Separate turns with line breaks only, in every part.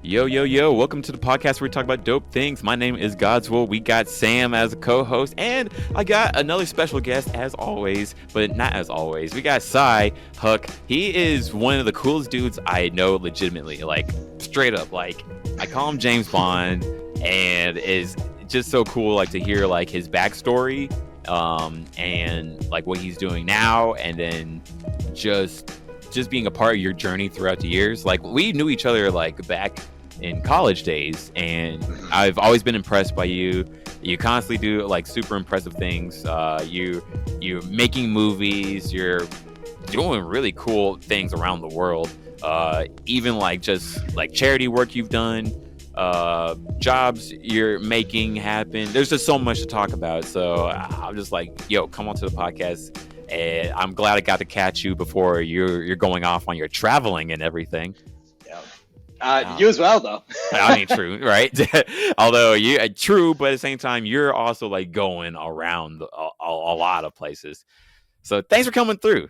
Yo, yo, yo, welcome to the podcast where we talk about dope things. My name is Godswill. We got Sam as a co-host, and I got another special guest as always, but not as always. We got Sy Huq. He is one of the coolest dudes I know legitimately, like straight up. Like I call him James Bond, and is just so cool like to hear like his backstory, and like what he's doing now, and then just being a part of your journey throughout the years. Like we knew each other like back in college days, and I've always been impressed by you. You constantly do like super impressive things. You're making movies, you're doing really cool things around the world. Even like just like charity work you've done, jobs you're making happen. There's just so much to talk about. So I'm just like, yo, come on to the podcast. And I'm glad I got to catch you before you're going off on your traveling and everything.
You as well, though.
I mean, true, right? Although true, but at the same time, you're also like going around a lot of places. So thanks for coming through.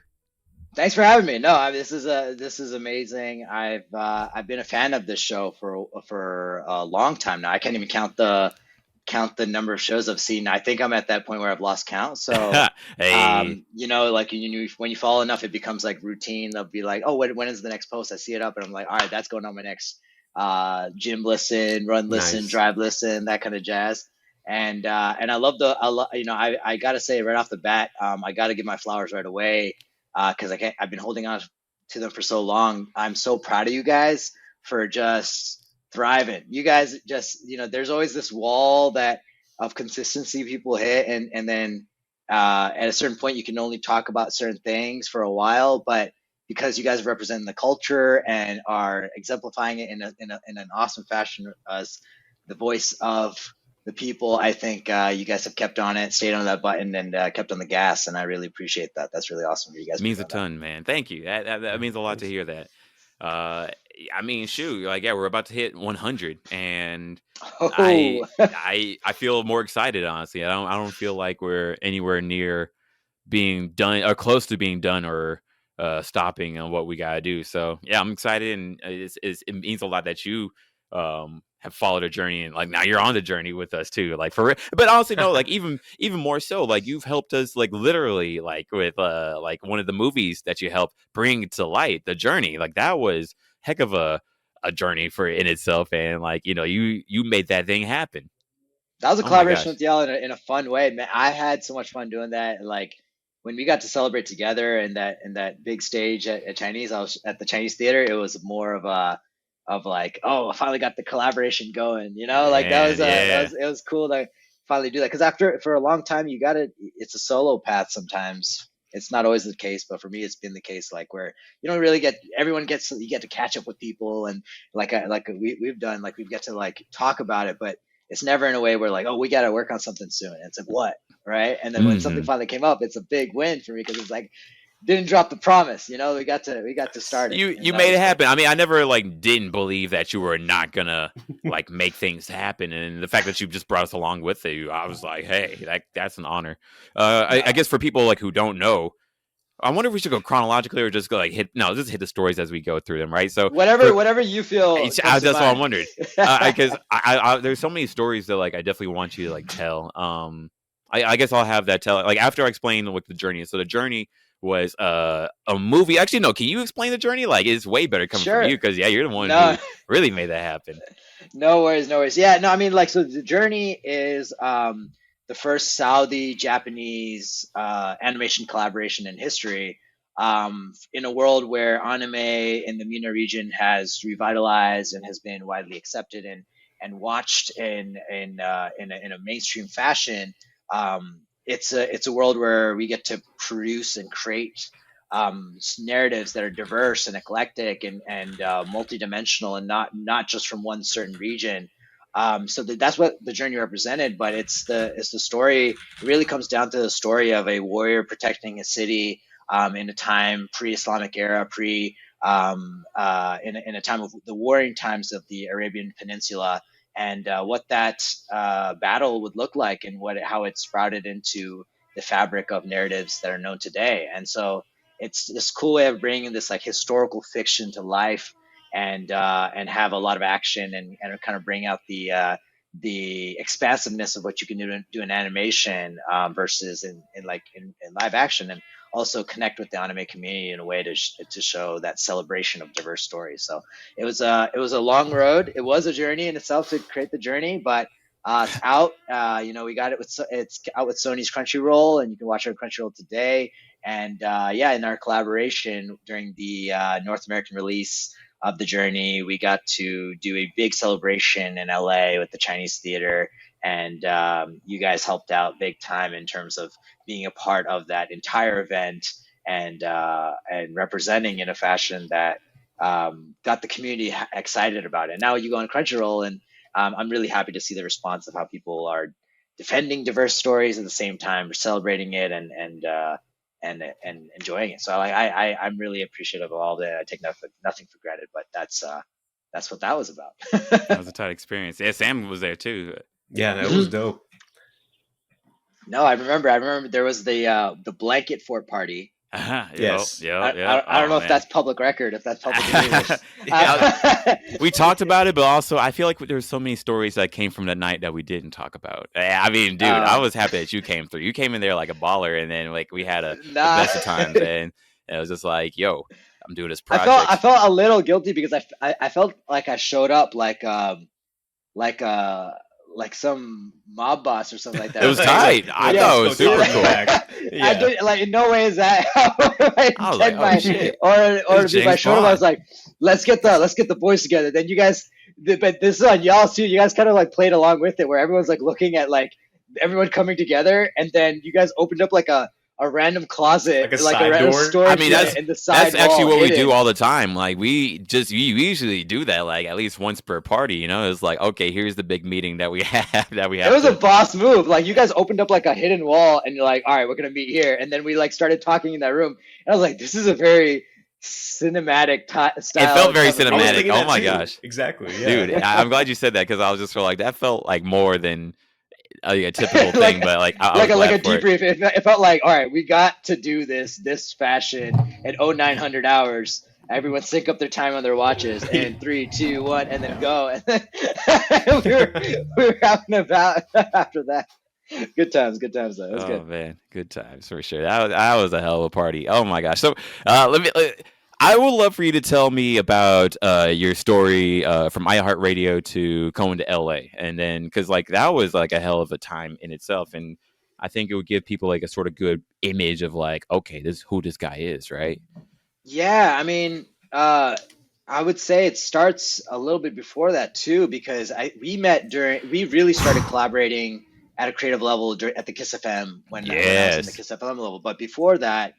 Thanks for having me. No, this is amazing. I've been a fan of this show for a long time now. I can't even count the number of shows I've seen. I think I'm at that point where I've lost count. So,
hey.
Like when you follow enough, it becomes like routine. They'll be like, oh, when is the next post? I see it up, and I'm like, all right, that's going on my next gym listen, run listen,
Nice.
drive listen, that kind of jazz. And I love I gotta say right off the bat, I gotta give my flowers right away because I've been holding on to them for so long. I'm so proud of you guys for just thriving. You guys just, there's always this wall of consistency people hit, and then at a certain point you can only talk about certain things for a while, but because you guys represent the culture and are exemplifying it in an awesome fashion as the voice of the people, I think you guys have kept on it, stayed on that button, and kept on the gas, and I really appreciate that. That's really awesome for you guys.
It means a ton, man. Thank you. That means a lot to hear that. I mean, shoot, like, yeah, we're about to hit 100, and I feel more excited, honestly. I don't feel like we're anywhere near being done or close to being done or stopping on what we gotta do. So yeah, I'm excited, and it means a lot that you have followed a journey, and like now you're on the journey with us too, like for real. But honestly, no, like even more so, like you've helped us like literally like with like one of the movies that you helped bring to light, the journey. Like that was heck of a journey for in itself, and like you made that thing happen.
That was a collaboration with y'all in a fun way, man. I had so much fun doing that. Like when we got to celebrate together in that big stage at Chinese, I was at the Chinese theater. It was more of like, oh, I finally got the collaboration going. Like that was it was cool to finally do that, because for a long time it's a solo path sometimes. It's not always the case, but for me, it's been the case. Like where you don't really you get to catch up with people, and like we've done, like we get to like talk about it, but it's never in a way where like, oh, we got to work on something soon. And it's like, what, right? And then when something finally came up, it's a big win for me because it's like didn't drop the promise. We got to start it.
You made it happen. I mean, I never like didn't believe that you were not gonna like make things happen, and the fact that you just brought us along with you, I was like, hey, that's an honor. I guess for people like who don't know, I wonder if we should go chronologically or just go like hit the stories as we go through them, right? So
whatever you feel.
That's what I'm wondering, because I there's so many stories that like I definitely want you to like tell. I guess I'll have that tell like after I explain what the journey is. So the journey was a movie. Actually, no. Can you explain the journey? Like, it's way better coming from you because you're the one who really made that happen.
No worries. Yeah, no, I mean, like, so the journey is the first Saudi-Japanese animation collaboration in history, in a world where anime in the MENA region has revitalized and has been widely accepted and watched in a mainstream fashion. It's a world where we get to produce and create narratives that are diverse and eclectic and multidimensional and not just from one certain region. So that's what the journey represented, but it's the story. It really comes down to the story of a warrior protecting a city in a time pre-Islamic era, in a time of the warring times of the Arabian Peninsula, and what that battle would look like and how it sprouted into the fabric of narratives that are known today. And so it's this cool way of bringing this like historical fiction to life, and have a lot of action, and kind of bring out the expansiveness of what you can do in animation, versus in live action, and also connect with the anime community in a way to show that celebration of diverse stories. So it was a long road. It was a journey in itself to create the journey, but it's out. We got it it's out with Sony's Crunchyroll, and you can watch it on Crunchyroll today. And in our collaboration during the North American release of the journey, we got to do a big celebration in LA with the Chinese theater, and you guys helped out big time in terms of being a part of that entire event, and representing in a fashion that got the community excited about it. Now you go on Crunchyroll, and I'm really happy to see the response of how people are defending diverse stories at the same time, celebrating it, and enjoying it. So I'm really appreciative of all that. I take nothing for granted, but that's what that was about.
That was a tight experience. Yeah, Sam was there too.
Yeah, that was dope.
No, I remember there was the blanket fort party.
Yes.
Yeah.
I don't know if that's public record, if that's public news.
We talked about it, but also I feel like there's so many stories that came from the night that we didn't talk about. I mean, dude, I was happy that you came through. You came in there like a baller, and then like we had the best of times, and it was just like, yo, I'm doing this project.
I felt a little guilty because I felt like I showed up like some mob boss or something like that.
It was tight. I thought it was super cool.
Yeah. I did, like, in no way is that how
I was like, oh, shit.
or if I showed up, I was like, let's get the boys together. Then you guys, but this is on y'all too. You guys kind of like played along with it, where everyone's like looking at like everyone coming together, and then you guys opened up like a random closet, like a random storage.
I mean, that's actually what we do all the time. Like we usually do that like at least once per party. You know, it's like, okay, here's the big meeting that we have. It
was a boss move. Like you guys opened up like a hidden wall, and you're like, all right, we're gonna meet here. And then we like started talking in that room, and I was like, this is a very cinematic style.
It felt very cinematic. Oh my gosh,
exactly, yeah.
Dude. I'm glad you said that, because I was just like, that felt like more than a typical thing, but like a
debrief. It felt like, all right, we got to do this fashion at 0900 hours. Everyone sync up their time on their watches, and 3, 2, 1, and then go. And then we were having about after that. Good times though. It was good.
Oh man, good times for sure. That was a hell of a party. Oh my gosh. So I would love for you to tell me about your story from iHeartRadio to going to LA, and then because like that was like a hell of a time in itself, and I think it would give people like a sort of good image of like, okay, this is who this guy is, right?
Yeah, I mean, I would say it starts a little bit before that too, because we really started collaborating at a creative level at the Kiss FM when I was in the Kiss FM level, but before that.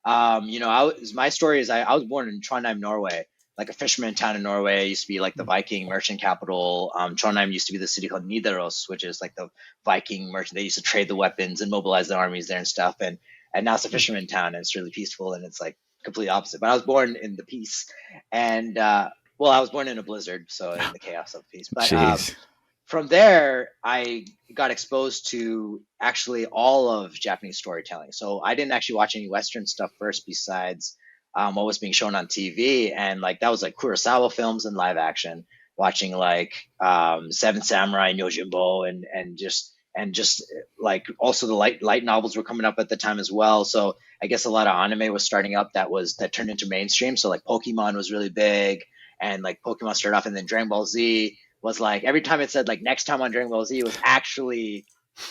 My story is I was born in Trondheim, Norway, like a fisherman town in Norway. It used to be like the Viking merchant capital. Trondheim used to be the city called Nidaros, which is like the Viking merchant. They used to trade the weapons and mobilize the armies there and stuff. And now it's a fisherman town, and it's really peaceful, and it's like complete opposite. But I was born in the peace, and I was born in a blizzard, so in the chaos of peace. But from there, I got exposed to actually all of Japanese storytelling. So I didn't actually watch any Western stuff first, besides what was being shown on TV. And like that was like Kurosawa films and live action, watching like Seven Samurai, Yojimbo, and just like also the light novels were coming up at the time as well. So I guess a lot of anime was starting up that turned into mainstream. So like Pokemon was really big, and like Pokemon started off, and then Dragon Ball Z was like, every time it said like next time on Dragon Ball Z, it was actually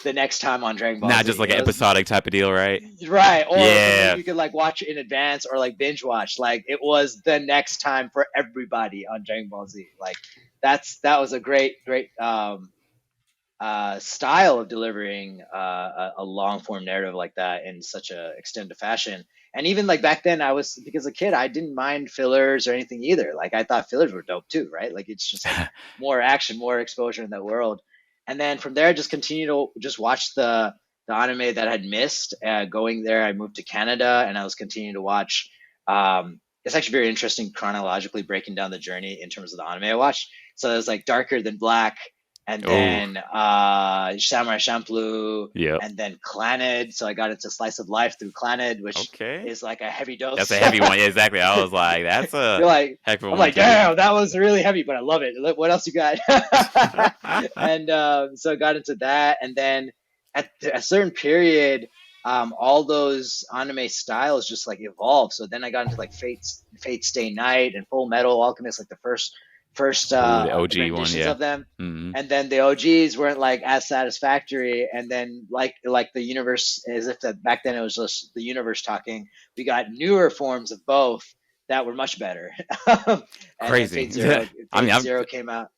the next time on Dragon Ball Z.
Not just like an episodic type of deal, right?
Right. Or you could like watch it in advance or like binge watch. Like it was the next time for everybody on Dragon Ball Z. Like that was a great style of delivering a long form narrative like that in such a extended fashion. And even like back then, because a kid, I didn't mind fillers or anything either. Like I thought fillers were dope too, right? Like it's just like more action, more exposure in that world. And then from there, I just continued to just watch the anime that I had missed. Going there, I moved to Canada, and I was continuing to watch. It's actually very interesting chronologically breaking down the journey in terms of the anime I watched. So it was like Darker Than Black, and
Oh,
then Samurai Champloo,
yep.
and then Clannad. So I got into Slice of Life through Clannad, which
Okay.
is like a heavy
That's
dose.
a heavy one. Yeah, exactly. I was like, that's a
You're like,
heck of a
I'm
one
like,
to do.
damn, that was really heavy, but I love it. What else you got? And so I got into that, and then at a certain period, all those anime styles just like evolved. So then I got into like Fate Stay Night and Full Metal Alchemist, like the first
Ooh, the OG one,
renditions
yeah.
of them.
Mm-hmm.
And then the OGs weren't like as satisfactory. And then like the universe, as if that back then it was just the universe talking. We got newer forms of both that were much better. And then
Crazy.
Fate
I'm
Zero came out.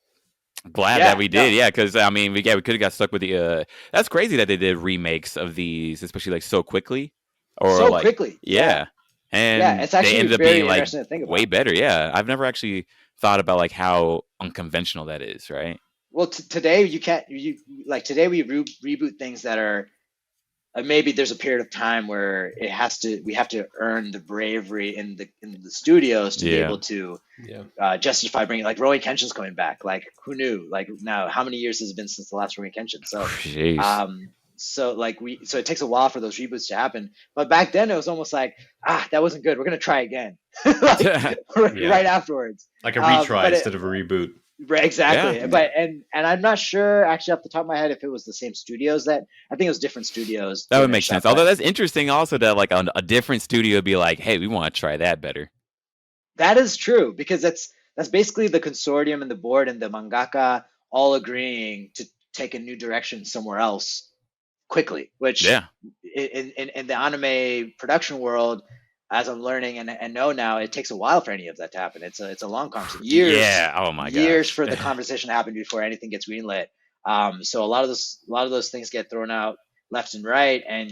glad that
Yeah,
we
no,
did. Yeah, because I mean, we could have got stuck with the. That's crazy that they did remakes of these, especially like so quickly, or
so
like
quickly.
yeah,
Yeah,
and
it's
they
actually
ended up
very
being like
interesting to think
way
about.
better. Yeah, I've never actually thought about like how unconventional that is, right?
Well, today you can't like today we reboot things that are maybe there's a period of time where we have to earn the bravery in the studios to be
Yeah.
able to
Yeah.
justify bringing like Rowan Kenshin's coming back. Like who knew? Like now, how many years has it been since the last Rowan Kenshin? So
Jeez.
so it takes a while for those reboots to happen. But back then it was almost like that wasn't good. We're gonna try again, like
Yeah.
right afterwards.
Like a retry
But
instead of a reboot.
right, exactly.
Yeah.
But and I'm not sure actually off the top of my head if it was the same studios that I think it was different studios
That would
doing their
make sense.
stuff.
Although
But
that's interesting also that like a different studio would be like, hey, we want to try that better.
that is true because that's basically the consortium and the board and the mangaka all agreeing to take a new direction somewhere else quickly, which
Yeah.
in the anime production world, as I'm learning and know now, it takes a while for any of that to happen. It's a long conversation,
Yeah. Oh my
years
gosh.
for the conversation to happen before anything gets greenlit. So a lot of those things get thrown out left and right, and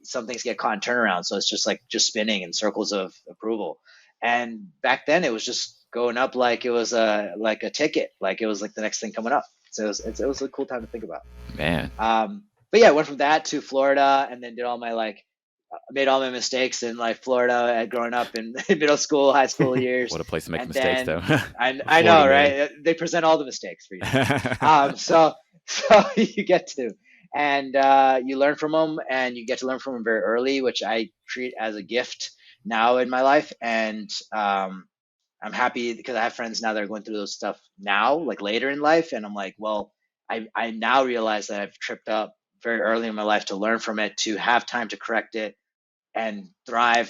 some things get caught in turnaround. So it's just spinning in circles of approval. And back then, it was just going up like it was a ticket, like it was like the next thing coming up. So it was a cool time to think about.
Man.
But yeah, I went from that to Florida, and then did all my made all my mistakes in like Florida growing up in middle school, high school years.
What a place to make
And
mistakes, though.
then I know, right? They present all the mistakes for you. So you get to, and you learn from them, and you get to learn from them very early, which I treat as a gift now in my life. And I'm happy because I have friends now that are going through those stuff now, like later in life, and I'm like, well, I now realize that I've tripped up very early in my life to learn from it, to have time to correct it, and thrive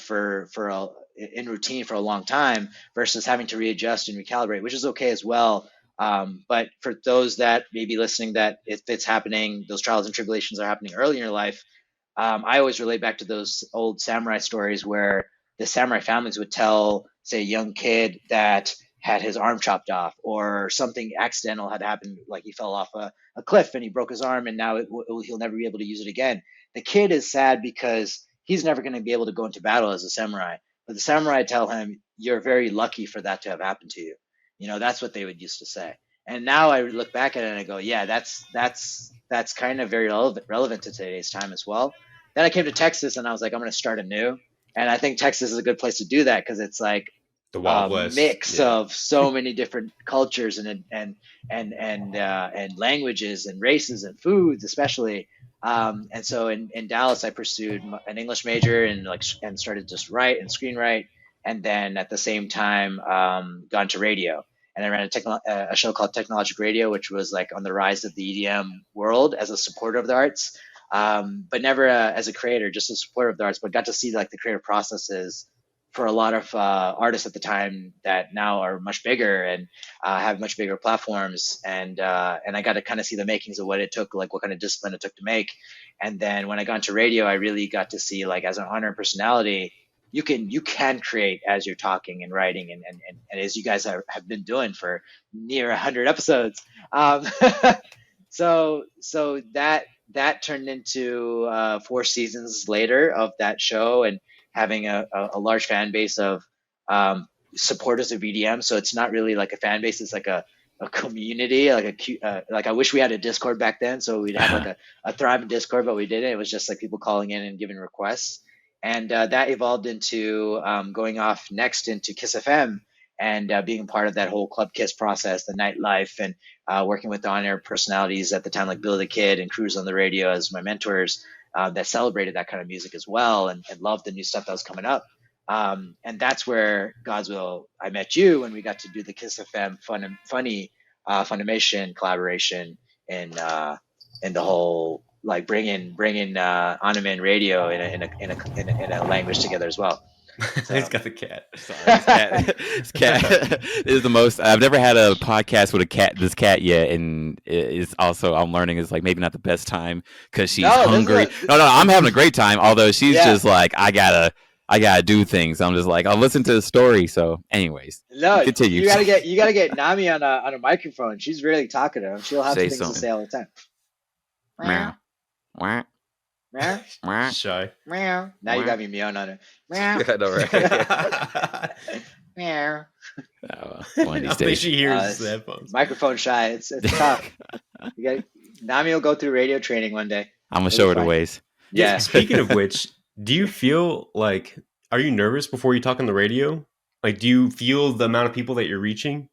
in routine for a long time versus having to readjust and recalibrate, which is okay as well. But for those that may be listening, that if it's happening, those trials and tribulations are happening early in your life, I always relate back to those old samurai stories where the samurai families would tell, say, a young kid that had his arm chopped off or something accidental had happened, like he fell off a cliff and he broke his arm and now he'll never be able to use it again. The kid is sad because he's never going to be able to go into battle as a samurai. But the samurai tell him, you're very lucky for that to have happened to you. That's what they would used to say. And now I look back at it and I go, yeah, that's kind of very relevant to today's time as well. Then I came to Texas and I was like, I'm going to start anew. And I think Texas is a good place to do that because it's like
The Wild
a
West.
mix
Yeah.
of so many different cultures and languages and races and foods, especially. And so in Dallas, I pursued an English major and started just write and screenwrite. And then at the same time, gone to radio. And I ran a show called Technologic Radio, which was like on the rise of the EDM world as a supporter of the arts. But never as a creator, just a supporter of the arts, but got to see like the creative processes for a lot of artists at the time that now are much bigger and have much bigger platforms. And I got to kind of see the makings of what it took, like what kind of discipline it took to make. And then when I got into radio, I really got to see, like, as an honor and personality, you can create as you're talking and writing and as you guys have been doing for near 100 episodes. So that turned into 4 seasons later of that show, and having a large fan base of supporters of EDM. So it's not really like a fan base; it's like a community, like I wish we had a Discord back then, so we'd have like a thriving Discord, but we didn't. It was just like people calling in and giving requests, and that evolved into going off next into Kiss FM, and being part of that whole Club Kiss process, the nightlife, and working with the on-air personalities at the time, like Billy the Kid and Cruz on the Radio as my mentors, that celebrated that kind of music as well, and loved the new stuff that was coming up. And that's where, God's will, I met you, and we got to do the Kiss FM funny Funimation collaboration, and the whole, like, bringing anime and radio in a language together as well.
So. He's got the cat.
Sorry, this cat is the most. I've never had a podcast with this cat yet, and it's also, I'm learning, is like maybe not the best time because she's hungry. No, I'm having a great time. Although she's just like, I gotta do things. I'm just like, I'll listen to the story. So, anyways, continue.
You gotta get Nami on a microphone. She's really talkative. She'll have things to say all the time.
Meow. Meow.
Meow.
Shy.
Meow. Now you got me meowing on it. Meow.
I know, right?
Meow.
One of these days.
She hears the headphones.
Microphone shy. It's tough. Nami will go through radio training one day.
I'm gonna show her the ways.
Yeah.
Speaking of which, do you feel like, are you nervous before you talk on the radio? Like, do you feel the amount of people that you're reaching?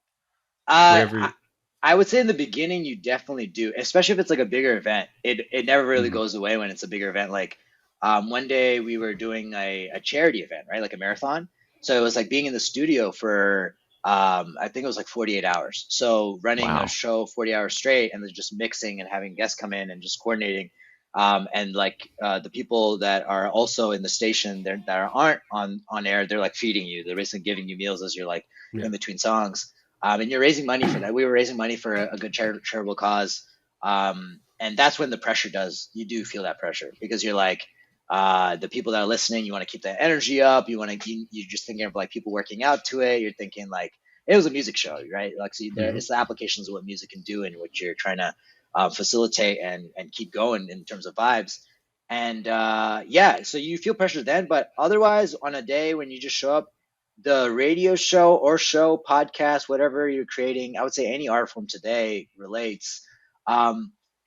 I would say in the beginning, you definitely do, especially if it's like a bigger event. It never really goes away when it's a bigger event. Like one day we were doing a charity event, right? Like a marathon. So it was like being in the studio for, I think it was like 48 hours. So running a show 40 hours straight, and then just mixing and having guests come in and just coordinating. And like the people that are also in the station that aren't on air, they're like feeding you. They're basically giving you meals as you're like in between songs. And you're raising money for that. We were raising money for a good charitable cause. And that's when the pressure you do feel that pressure, because you're like, the people that are listening, you want to keep that energy up. You're just thinking of like people working out to it. You're thinking like, it was a music show, right? Like, so it's the applications of what music can do and what you're trying to facilitate and keep going in terms of vibes. And so you feel pressure then, but otherwise on a day when you just show up, the radio show or podcast, whatever you're creating, I would say any art form today relates.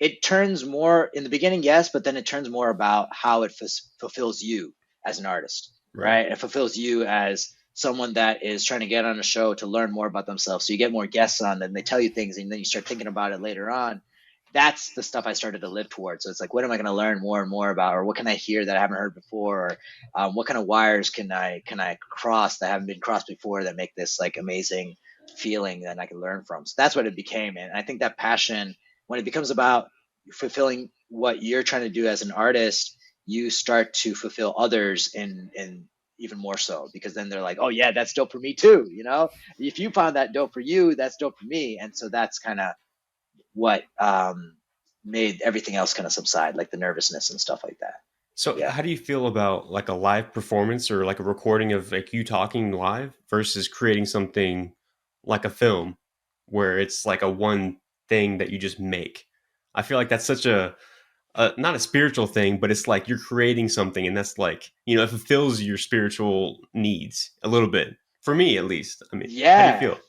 It turns more in the beginning, yes, but then it turns more about how it fulfills you as an artist, right? It fulfills you as someone that is trying to get on a show to learn more about themselves. So you get more guests on, and they tell you things, and then you start thinking about it later on. That's the stuff I started to live towards. So it's like, what am I going to learn more and more about, or what can I hear that I haven't heard before, or what kind of wires can I cross that haven't been crossed before that make this like amazing feeling that I can learn from. So that's what it became. And I think that passion, when it becomes about fulfilling what you're trying to do as an artist, you start to fulfill others in even more so, because then they're like, oh yeah, that's dope for me too. You know, if you found that dope for you, that's dope for me. And so that's kind of what made everything else kind of subside, like the nervousness and stuff like that.
So how do you feel about like a live performance or like a recording of like you talking live versus creating something like a film where it's like a one thing that you just make? I feel like that's such a not a spiritual thing, but it's like you're creating something, and that's like, you know, it fulfills your spiritual needs a little bit, for me at least. I mean, how do you feel?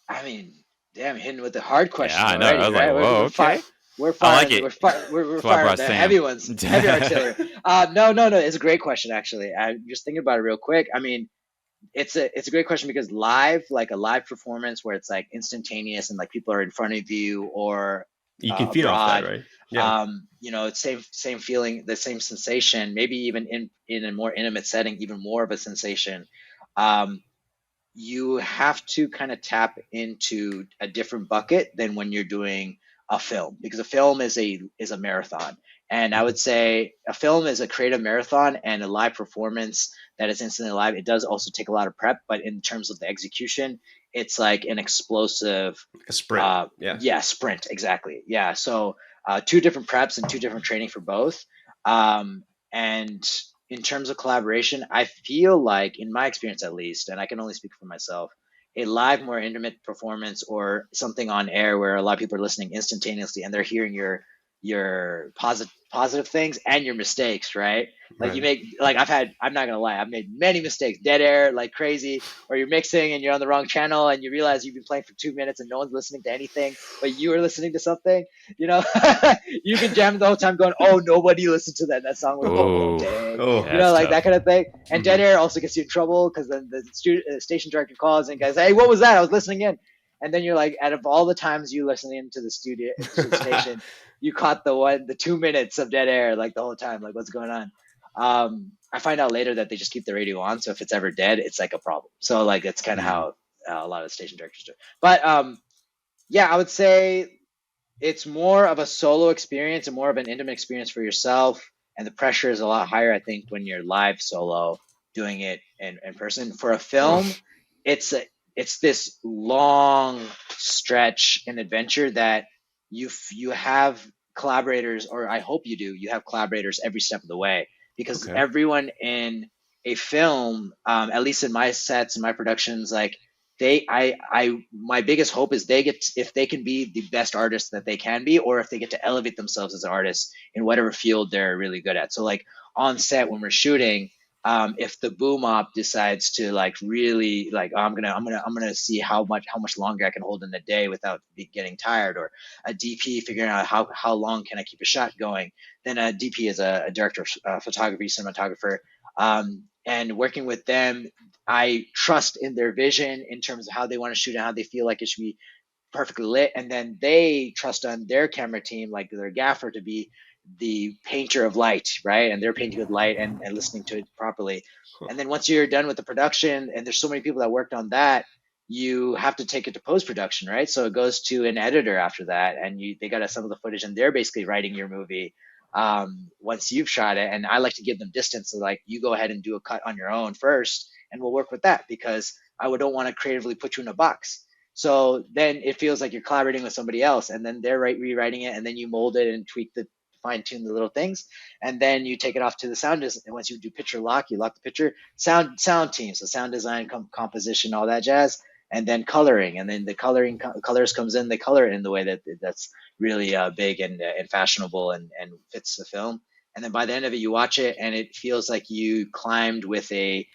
I mean, damn, hitting with the hard question.
Yeah, I know.
Already,
I was like, whoa, okay.
We're firing.
I like it.
We're firing the heavy ones, heavy artillery. No. It's a great question, actually. I'm just thinking about it real quick. I mean, it's a great question, because live, like a live performance where it's like instantaneous and like people are in front of you, or
you can feed off that, right?
Yeah. You know, it's same feeling, the same sensation, maybe even in a more intimate setting, even more of a sensation. You have to kind of tap into a different bucket than when you're doing a film, because a film is a marathon. And I would say a film is a creative marathon, and a live performance that is instantly live, it does also take a lot of prep, but in terms of the execution, it's like an explosive,
like a sprint.
Sprint, exactly. Yeah. So 2 different preps and 2 different training for both. And in terms of collaboration, I feel like, in my experience at least, and I can only speak for myself, a live, more intimate performance or something on air where a lot of people are listening instantaneously and they're hearing your positive things and your mistakes, right? Like you make, like I'm not gonna lie, I've made many mistakes, dead air like crazy, or you're mixing and you're on the wrong channel and you realize you've been playing for 2 minutes and no one's listening to anything, but you were listening to something, you know. You can jam the whole time going, oh, nobody listened to that song was, oh dang, you know, like
tough.
that kind of thing. And dead air also gets you in trouble because then the station director calls and goes, hey, what was that? I was listening in. And then you're like, out of all the times you listening to the studio to the station, you caught the 2 minutes of dead air like the whole time. Like, what's going on? I find out later that they just keep the radio on, so if it's ever dead, it's like a problem. So like it's kind of how a lot of station directors do. But yeah, I would say it's more of a solo experience and more of an intimate experience for yourself, and the pressure is a lot higher, I think, when you're live solo doing it in person. For a film, it's this long stretch and adventure that you have collaborators, or I hope you do. You have collaborators every step of the way, because everyone in a film, at least in my sets and my productions, like my biggest hope is if they can be the best artists that they can be, or if they get to elevate themselves as artists in whatever field they're really good at. So like on set when we're shooting, if the boom op decides to like really like, I'm gonna see how much longer I can hold in the day without getting tired, or a DP figuring out how long can I keep a shot going, then a DP is a director of photography, cinematographer, and working with them, I trust in their vision in terms of how they want to shoot and how they feel like it should be perfectly lit, and then they trust on their camera team, like their gaffer, to be the painter of light, right? And they're painting with light and listening to it properly. And then once you're done with the production, and there's so many people that worked on that, you have to take it to post-production, right? So it goes to an editor after that, and they got to assemble the footage, and they're basically writing your movie once you've shot it. And I like to give them distance, so like, you go ahead and do a cut on your own first, and we'll work with that, because I don't want to creatively put you in a box. So then it feels like you're collaborating with somebody else, and then they're rewriting it, and then you mold it and tweak fine tune the little things, and then you take it off to the sound design. And once you do picture lock, you lock the picture, sound team, so sound design, composition, all that jazz, and then coloring. And then the colors comes in, they color it in the way that's really big and fashionable and fits the film. And then by the end of it, you watch it and it feels like you climbed with a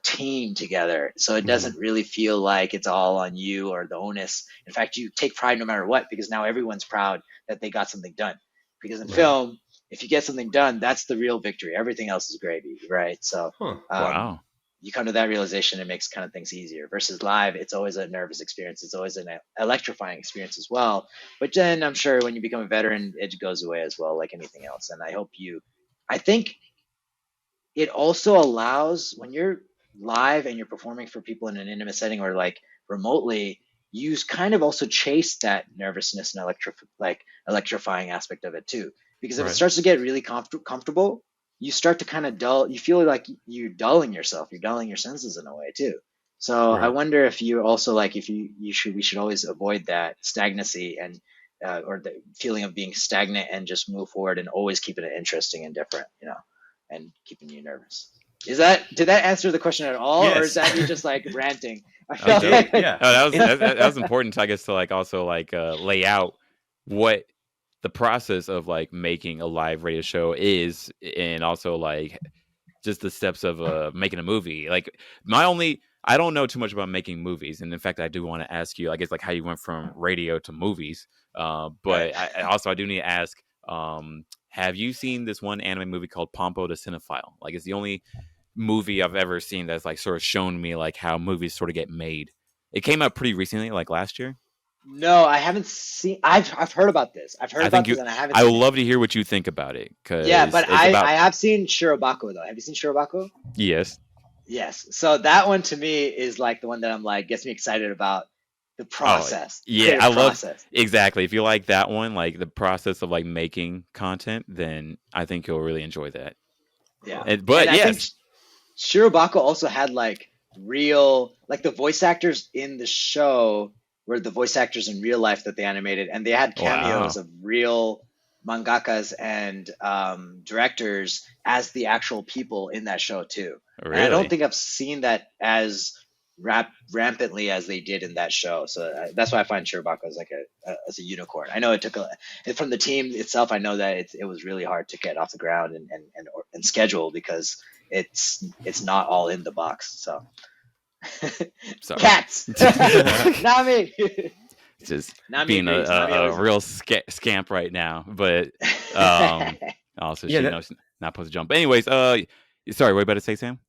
team together. So it doesn't really feel like it's all on you or the onus. In fact, you take pride no matter what, because now everyone's proud that they got something done. Because in film, if you get something done, that's the real victory. Everything else is gravy, right? So
Wow.
You come to that realization, it makes kind of things easier. Versus live, it's always a nervous experience. It's always an electrifying experience as well. But then I'm sure when you become a veteran, it goes away as well, like anything else. And I think it also allows, when you're live and you're performing for people in an intimate setting or like remotely, you kind of also chase that nervousness and electrifying aspect of it too. Because if it starts to get really comfortable, you start to kind of dull. You feel like you're dulling yourself. You're dulling your senses in a way too. So I wonder if you also like, if we should always avoid that stagnancy and or the feeling of being stagnant, and just move forward and always keeping it interesting and different, you know, and keeping you nervous. Did that answer the question at all, or is that you just like ranting? I felt like,
that was important, I guess, to like also like lay out what the process of like making a live radio show is, and also like just the steps of making a movie. Like I don't know too much about making movies, and in fact, I do want to ask you, I guess, like how you went from radio to movies. But I do need to ask, have you seen this one anime movie called Pompo the Cinephile? Like, it's the only movie I've ever seen that's like sort of shown me like how movies sort of get made. It came out pretty recently, like last year.
No, I haven't seen. I've heard about this. I've heard about this, and I haven't. I
would love to hear what you think about it.
Yeah, but I have seen Shirobako though. Have you seen Shirobako?
Yes.
Yes. So that one to me is like the one that I'm like, gets me excited about the process.
I love exactly. If you like that one, like the process of like making content, then I think you'll really enjoy that.
Yeah.
I think
Shirobako also had like real, like the voice actors in the show were the voice actors in real life that they animated, and they had cameos of real mangakas and directors as the actual people in that show too.
Really?
And I don't think I've seen that as rampantly as they did in that show. So that's why I find Shirobako as like as a unicorn. I know it took from the team itself. I know that it was really hard to get off the ground and schedule because it's not all in the box. So
Sorry.
cats, not me.
Just
Not
being
me,
a real scamp right now, but also she knows not supposed to jump. But anyways, sorry, what you about to say, Sam?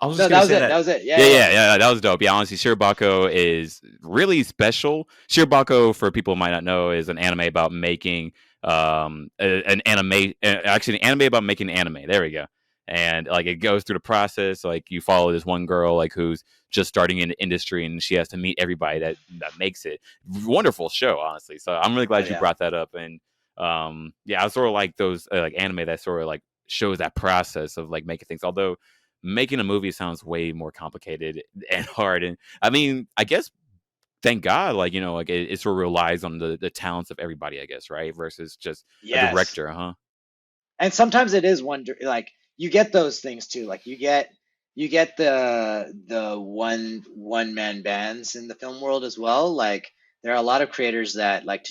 I was just gonna say
that was it.
Yeah, that was dope. Yeah, honestly, Shirobako is really special. Shirobako, for people who might not know, is an anime about making an anime about making anime. There we go. And like it goes through the process. Like you follow this one girl like who's just starting in the industry, and she has to meet everybody that makes it. Wonderful show, honestly. So I'm really glad you brought that up. And I sort of like those like anime that sort of like shows that process of like making things. Although making a movie sounds way more complicated and hard. And I mean, I guess thank God, like, you know, like it sort of relies on the talents of everybody, I guess, right? Versus just a director, huh?
And sometimes it is like you get those things too. Like you get the one man bands in the film world as well. Like there are a lot of creators that like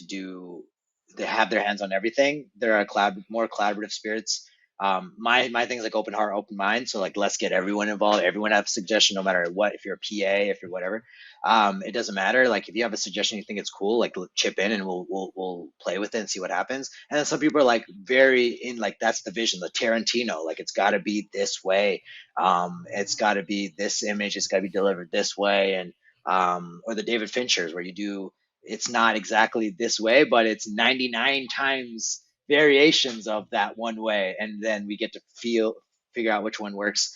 they have their hands on everything. There are more collaborative spirits. My thing's like open heart, open mind. So like let's get everyone involved. Everyone have a suggestion, no matter what. If you're a PA, if you're whatever, it doesn't matter. Like if you have a suggestion you think it's cool, like chip in and we'll play with it and see what happens. And then some people are like very in like that's the vision, the Tarantino. Like it's got to be this way. It's got to be this image. It's got to be delivered this way. And or the David Finchers where you do. It's not exactly this way, but it's 99 times variations of that one way, and then we get to figure out which one works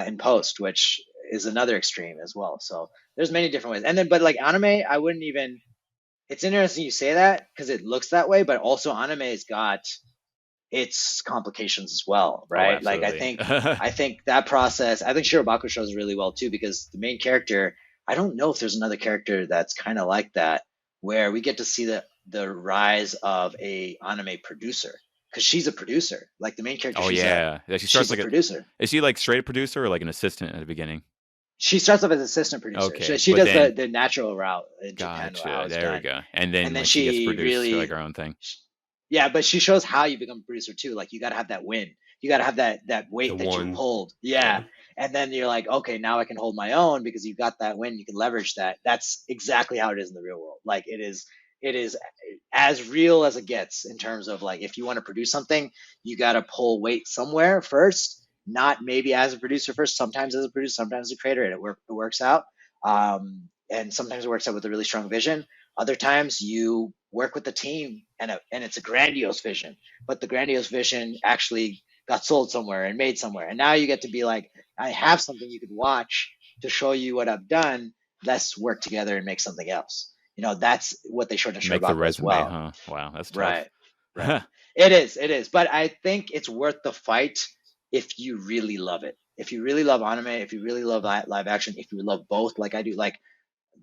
in post, which is another extreme as well. So there's many different ways. And then but like anime, I wouldn't even, it's interesting you say that because it looks that way, but also anime's got its complications as well, right? Like I think that process, I think Shirobako shows really well too, because the main character, I don't know if there's another character that's kind of like that, where we get to see the rise of a anime producer, because she's a producer. Like the main character.
She starts like
a producer.
Is she like straight a producer or like an assistant at the beginning?
She starts off as assistant producer.
Okay,
she does the natural route in Japan.
There we go. And then she gets produced really, like her own thing.
Yeah, but she shows how you become a producer too. Like you got to have that win. You got to have that weight that you pulled. Yeah. And then you're like, okay, now I can hold my own because you got that win. You can leverage that. That's exactly how it is in the real world. Like it is as real as it gets in terms of like, if you want to produce something, you got to pull weight somewhere first, not maybe as a producer first, sometimes as a producer, sometimes as a creator, and it works out. And sometimes it works out with a really strong vision. Other times you work with the team and it's a grandiose vision, but the grandiose vision actually got sold somewhere and made somewhere. And now you get to be like, I have something you could watch to show you what I've done. Let's work together and make something else. You know, that's what they showed in Shirobako as well.
Huh? Wow, that's tough.
Right. It is. But I think it's worth the fight if you really love it. If you really love anime, if you really love live action, if you love both, like I do, like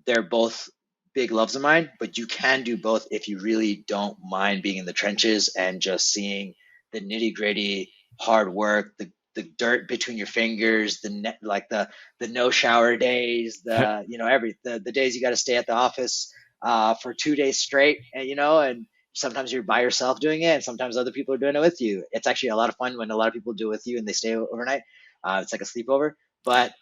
they're both big loves of mine, but you can do both if you really don't mind being in the trenches and just seeing the nitty gritty hard work, the dirt between your fingers, the no shower days, the days you got to stay at the office for 2 days straight, and sometimes you're by yourself doing it, and sometimes other people are doing it with you. It's actually a lot of fun when a lot of people do it with you and they stay overnight. It's like a sleepover, but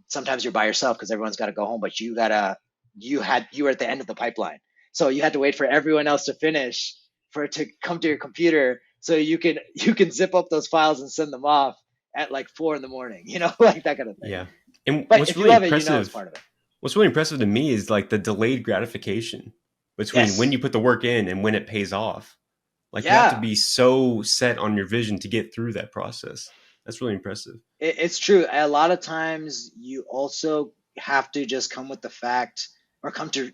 sometimes you're by yourself because everyone's got to go home, but you were at the end of the pipeline, so you had to wait for everyone else to finish for it to come to your computer so you can zip up those files and send them off at like 4 a.m, like that kind of thing.
Yeah. And
but
what's
if
really
you love
impressive,
it, it's part of it.
What's really impressive to me is like the delayed gratification between when you put the work in and when it pays off. Like you have to be so set on your vision to get through that process. That's really impressive.
It's true. A lot of times you also have to just come with the fact, or come to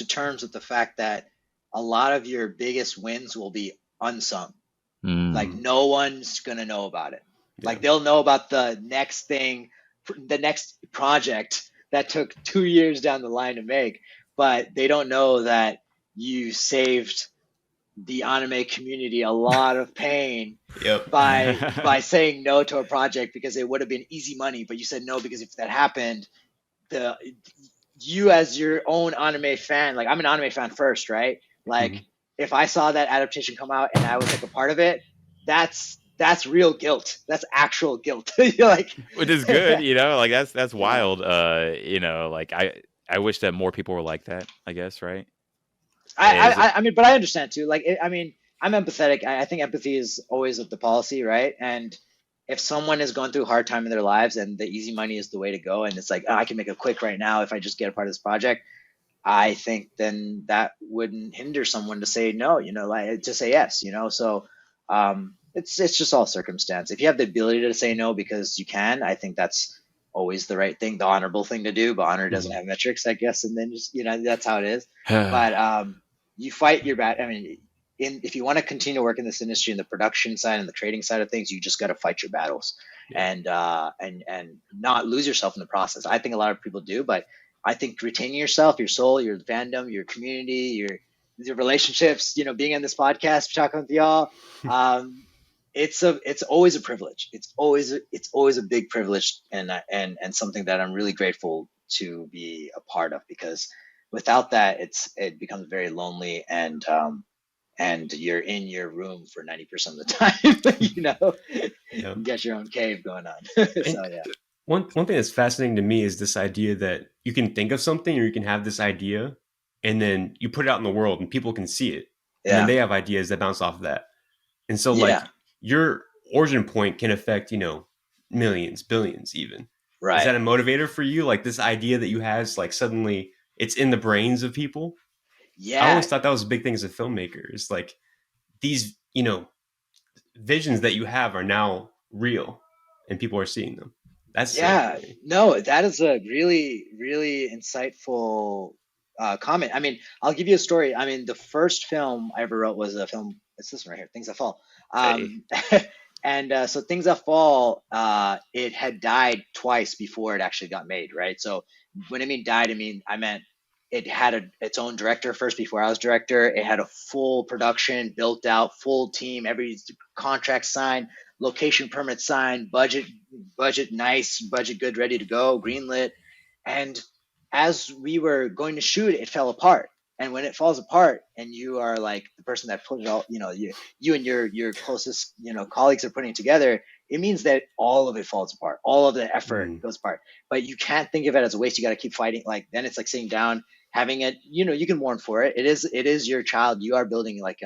terms with the fact that a lot of your biggest wins will be unsung. Like no one's going to know about it. Yeah. Like they'll know about the next thing, the next project that took 2 years down the line to make, but they don't know that you saved the anime community a lot of pain by saying no to a project because it would have been easy money, but you said no because if that happened, the you as your own anime fan, like I'm an anime fan first, right? Like if I saw that adaptation come out and I was like a part of it, that's real guilt. That's actual guilt. You're like,
which is good, like that's
yeah.
wild. Like I wish that more people were like that, I guess, right?
I mean, but I understand too. Like, I mean, I'm empathetic. I think empathy is always of the policy, right? And if someone is going through a hard time in their lives and the easy money is the way to go, and it's like, oh, I can make it quick right now if I just get a part of this project, I think then that wouldn't hinder someone to say no, like to say yes, So it's just all circumstance. If you have the ability to say no because you can, I think that's always the right thing, the honorable thing to do. But honor doesn't have metrics, I guess, and then just that's how it is. But you fight your bat. I mean, if you want to continue to work in this industry, in the production side and the trading side of things, you just got to fight your battles and not lose yourself in the process. I think a lot of people do, but I think retaining yourself, your soul, your fandom, your community, your relationships, being on this podcast, talking with y'all, it's always a privilege. It's always a big privilege and something that I'm really grateful to be a part of, because without that, it becomes very lonely and you're in your room for 90% of the time. You got your own cave going on. So yeah.
One thing that's fascinating to me is this idea that you can think of something, or you can have this idea and then you put it out in the world and people can see it. And then they have ideas that bounce off of that. And so like your origin point can affect, millions, billions even.
Right.
Is that a motivator for you? Like this idea that you have, like suddenly it's in the brains of people?
Yeah.
I always thought that was a big thing as a filmmaker. It's like these, visions that you have are now real and people are seeing them. That's
no, that is a really, really insightful comment. I mean, I'll give you a story. I mean, the first film I ever wrote was a film. It's this one right here, Things That Fall. And so Things That Fall, it had died twice before it actually got made, right? So when I mean died, I meant it had its own director first before I was director. It had a full production, built out, full team, every contract signed, location permit signed, budget nice, budget good, ready to go, greenlit. And as we were going to shoot, it fell apart. And when it falls apart and you are like the person that put it all, you and your closest, colleagues are putting it together, it means that all of it falls apart. All of the effort goes apart. But you can't think of it as a waste. You got to keep fighting. Like then it's like sitting down, having it, you can mourn for it. It is your child. You are building like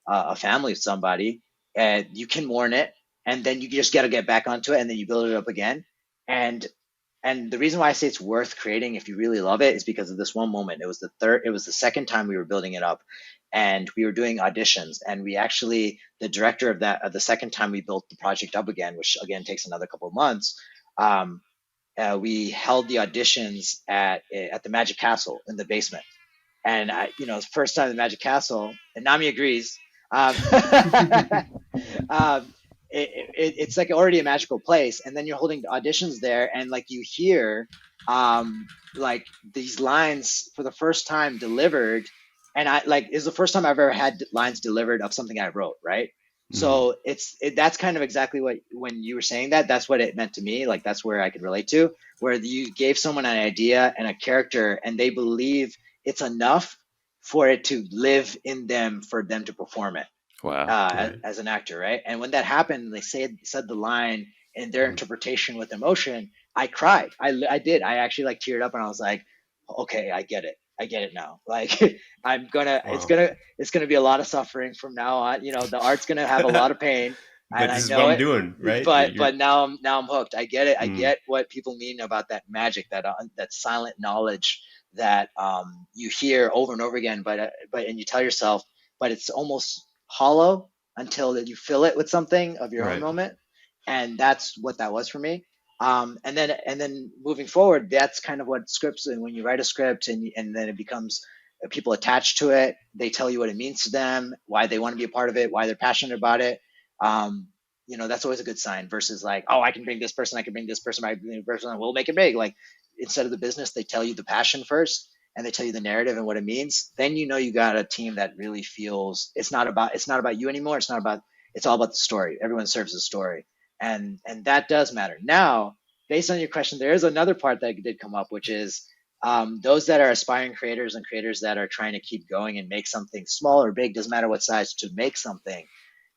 a family with somebody, and you can mourn it. And then you just got to get back onto it, and then you build it up again. And the reason why I say it's worth creating if you really love it is because of this one moment. It was the second time we were building it up, and we were doing auditions. And we actually, the director of the second time we built the project up again, which again takes another couple of months, we held the auditions at the Magic Castle in the basement. And first time in the Magic Castle, and Nami agrees. It's like already a magical place, and then you're holding auditions there, and like you hear like these lines for the first time delivered, and it's the first time I've ever had lines delivered of something I wrote, right? So that's kind of exactly what, when you were saying that's what it meant to me. Like that's where I could relate to, where you gave someone an idea and a character and they believe it's enough for it to live in them, for them to perform it.
Wow.
As an actor, right? And when that happened, they said the line in their interpretation with emotion, I cried. I did. I actually like teared up, and I was like, okay, I get it now. Like it's gonna be a lot of suffering from now on. The art's gonna have a lot of pain.
But
and
this is
I know
what I'm
it,
doing, right?
But now I'm hooked. I get it. I get what people mean about that magic, that silent knowledge that you hear over and over again. But and you tell yourself, but it's almost hollow until you fill it with something of your own moment. And that's what that was for me. And then moving forward, that's kind of what scripts, and when you write a script and then it becomes people attached to it, they tell you what it means to them, why they want to be a part of it, why they're passionate about it. That's always a good sign, versus like, oh, I can bring this person, we'll make it big. Like instead of the business, they tell you the passion first, and they tell you the narrative and what it means. Then you got a team that really feels it's not about you anymore. It's all about the story. Everyone serves a story, and that does matter. Now based on your question, there is another part that did come up, which is those that are aspiring creators and creators that are trying to keep going and make something small or big, doesn't matter what size, to make something.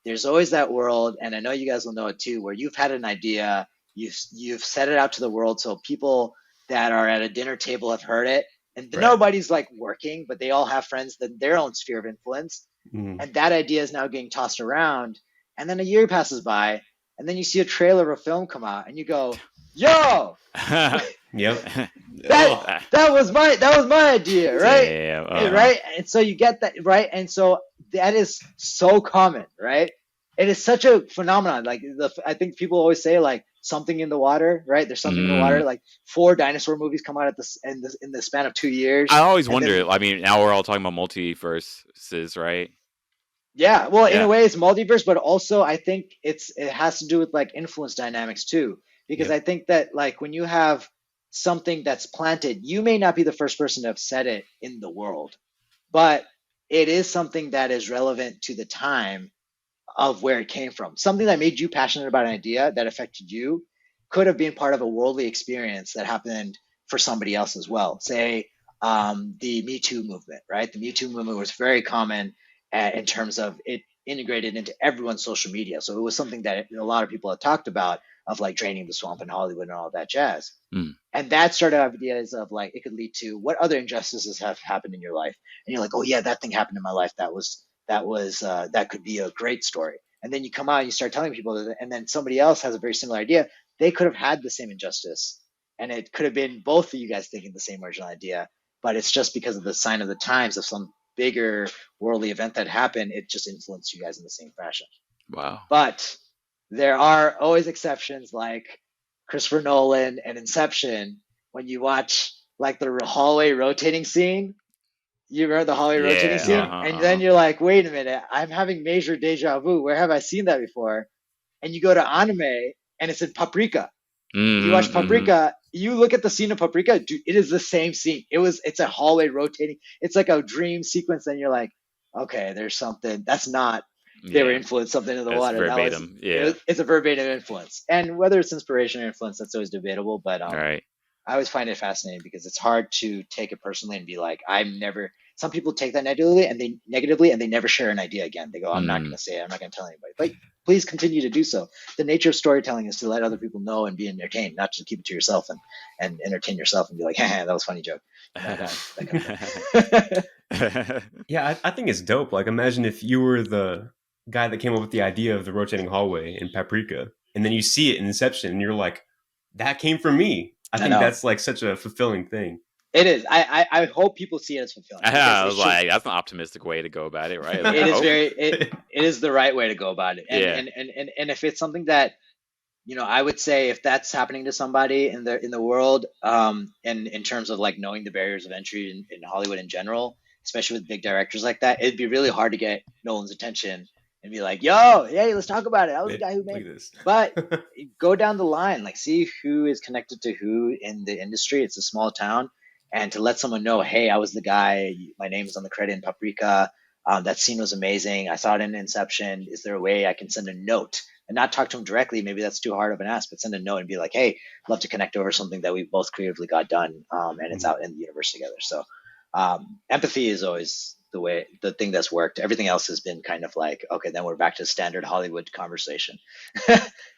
There's always that world, and I know you guys will know it too, where you've had an idea, you've set it out to the world, so people that are at a dinner table have heard it, and nobody's like working, but they all have friends in their own sphere of influence, and that idea is now getting tossed around, and then a year passes by, and then you see a trailer of a film come out, and you go, "Yo,
yep,
that was my idea, right?"
Damn,
right, and so you get that, right, and so that is so common, right? It is such a phenomenon. Like I think people always say like something in the water, right? There's something in the water. Like 4 dinosaur movies come out at in the span of 2 years.
I always wonder. I mean, now we're all talking about multiverses, right?
Yeah, well, in a way, it's multiverse, but also I think it has to do with like influence dynamics too, because I think that like when you have something that's planted, you may not be the first person to have said it in the world, but it is something that is relevant to the time of where it came from. Something that made you passionate about an idea that affected you could have been part of a worldly experience that happened for somebody else as well. Say the Me Too movement, right? The Me Too movement was very common in terms of it integrated into everyone's social media. So it was something that a lot of people had talked about, of like draining the swamp in Hollywood and all that jazz. And that started ideas of like, it could lead to what other injustices have happened in your life. And you're like, oh yeah, that thing happened in my life. That could be a great story. And then you come out and you start telling people that, and then somebody else has a very similar idea. They could have had the same injustice, and it could have been both of you guys thinking the same original idea, but it's just because of the sign of the times of some bigger worldly event that happened, it just influenced you guys in the same fashion.
Wow.
But there are always exceptions, like Christopher Nolan and Inception. When you watch like the hallway rotating scene, you remember the hallway rotating scene, and then you're like, wait a minute, I'm having major deja vu. Where have I seen that before? And you go to anime, and it's in Paprika. You watch Paprika, you look at the scene of Paprika, dude, it is the same scene. It's a hallway rotating. It's like a dream sequence, and you're like, okay, there's something that's not. They were influenced something in the water.
Verbatim.
It's a verbatim influence, and whether it's inspiration or influence, that's always debatable. But I always find it fascinating because it's hard to take it personally and be like, some people take that negatively and they never share an idea again. They go, I'm not going to say it. I'm not going to tell anybody. But please continue to do so. The nature of storytelling is to let other people know and be entertained, not to keep it to yourself and entertain yourself and be like, that was a funny joke.
Yeah, I think it's dope. Like, imagine if you were the guy that came up with the idea of the rotating hallway in Paprika, and then you see it in Inception, and you're like, that came from me. I think that's like such a fulfilling thing.
It is. I hope people see it as fulfilling.
I was like, that's an optimistic way to go about it, right? Like,
it is the right way to go about it. And if it's something that, I would say if that's happening to somebody in the world, and in terms of like knowing the barriers of entry in Hollywood in general, especially with big directors like that, it'd be really hard to get Nolan's attention and be like, yo, hey, let's talk about it. I was the guy who made this. But go down the line, like see who is connected to who in the industry. It's a small town. And to let someone know, hey, I was the guy, my name is on the credit in Paprika. That scene was amazing. I saw it in Inception. Is there a way I can send a note and not talk to him directly? Maybe that's too hard of an ask, but send a note and be like, hey, I'd love to connect over something that we both creatively got done. And it's out in the universe together. So empathy is always the thing that's worked. Everything else has been kind of like, okay, then we're back to standard Hollywood conversation.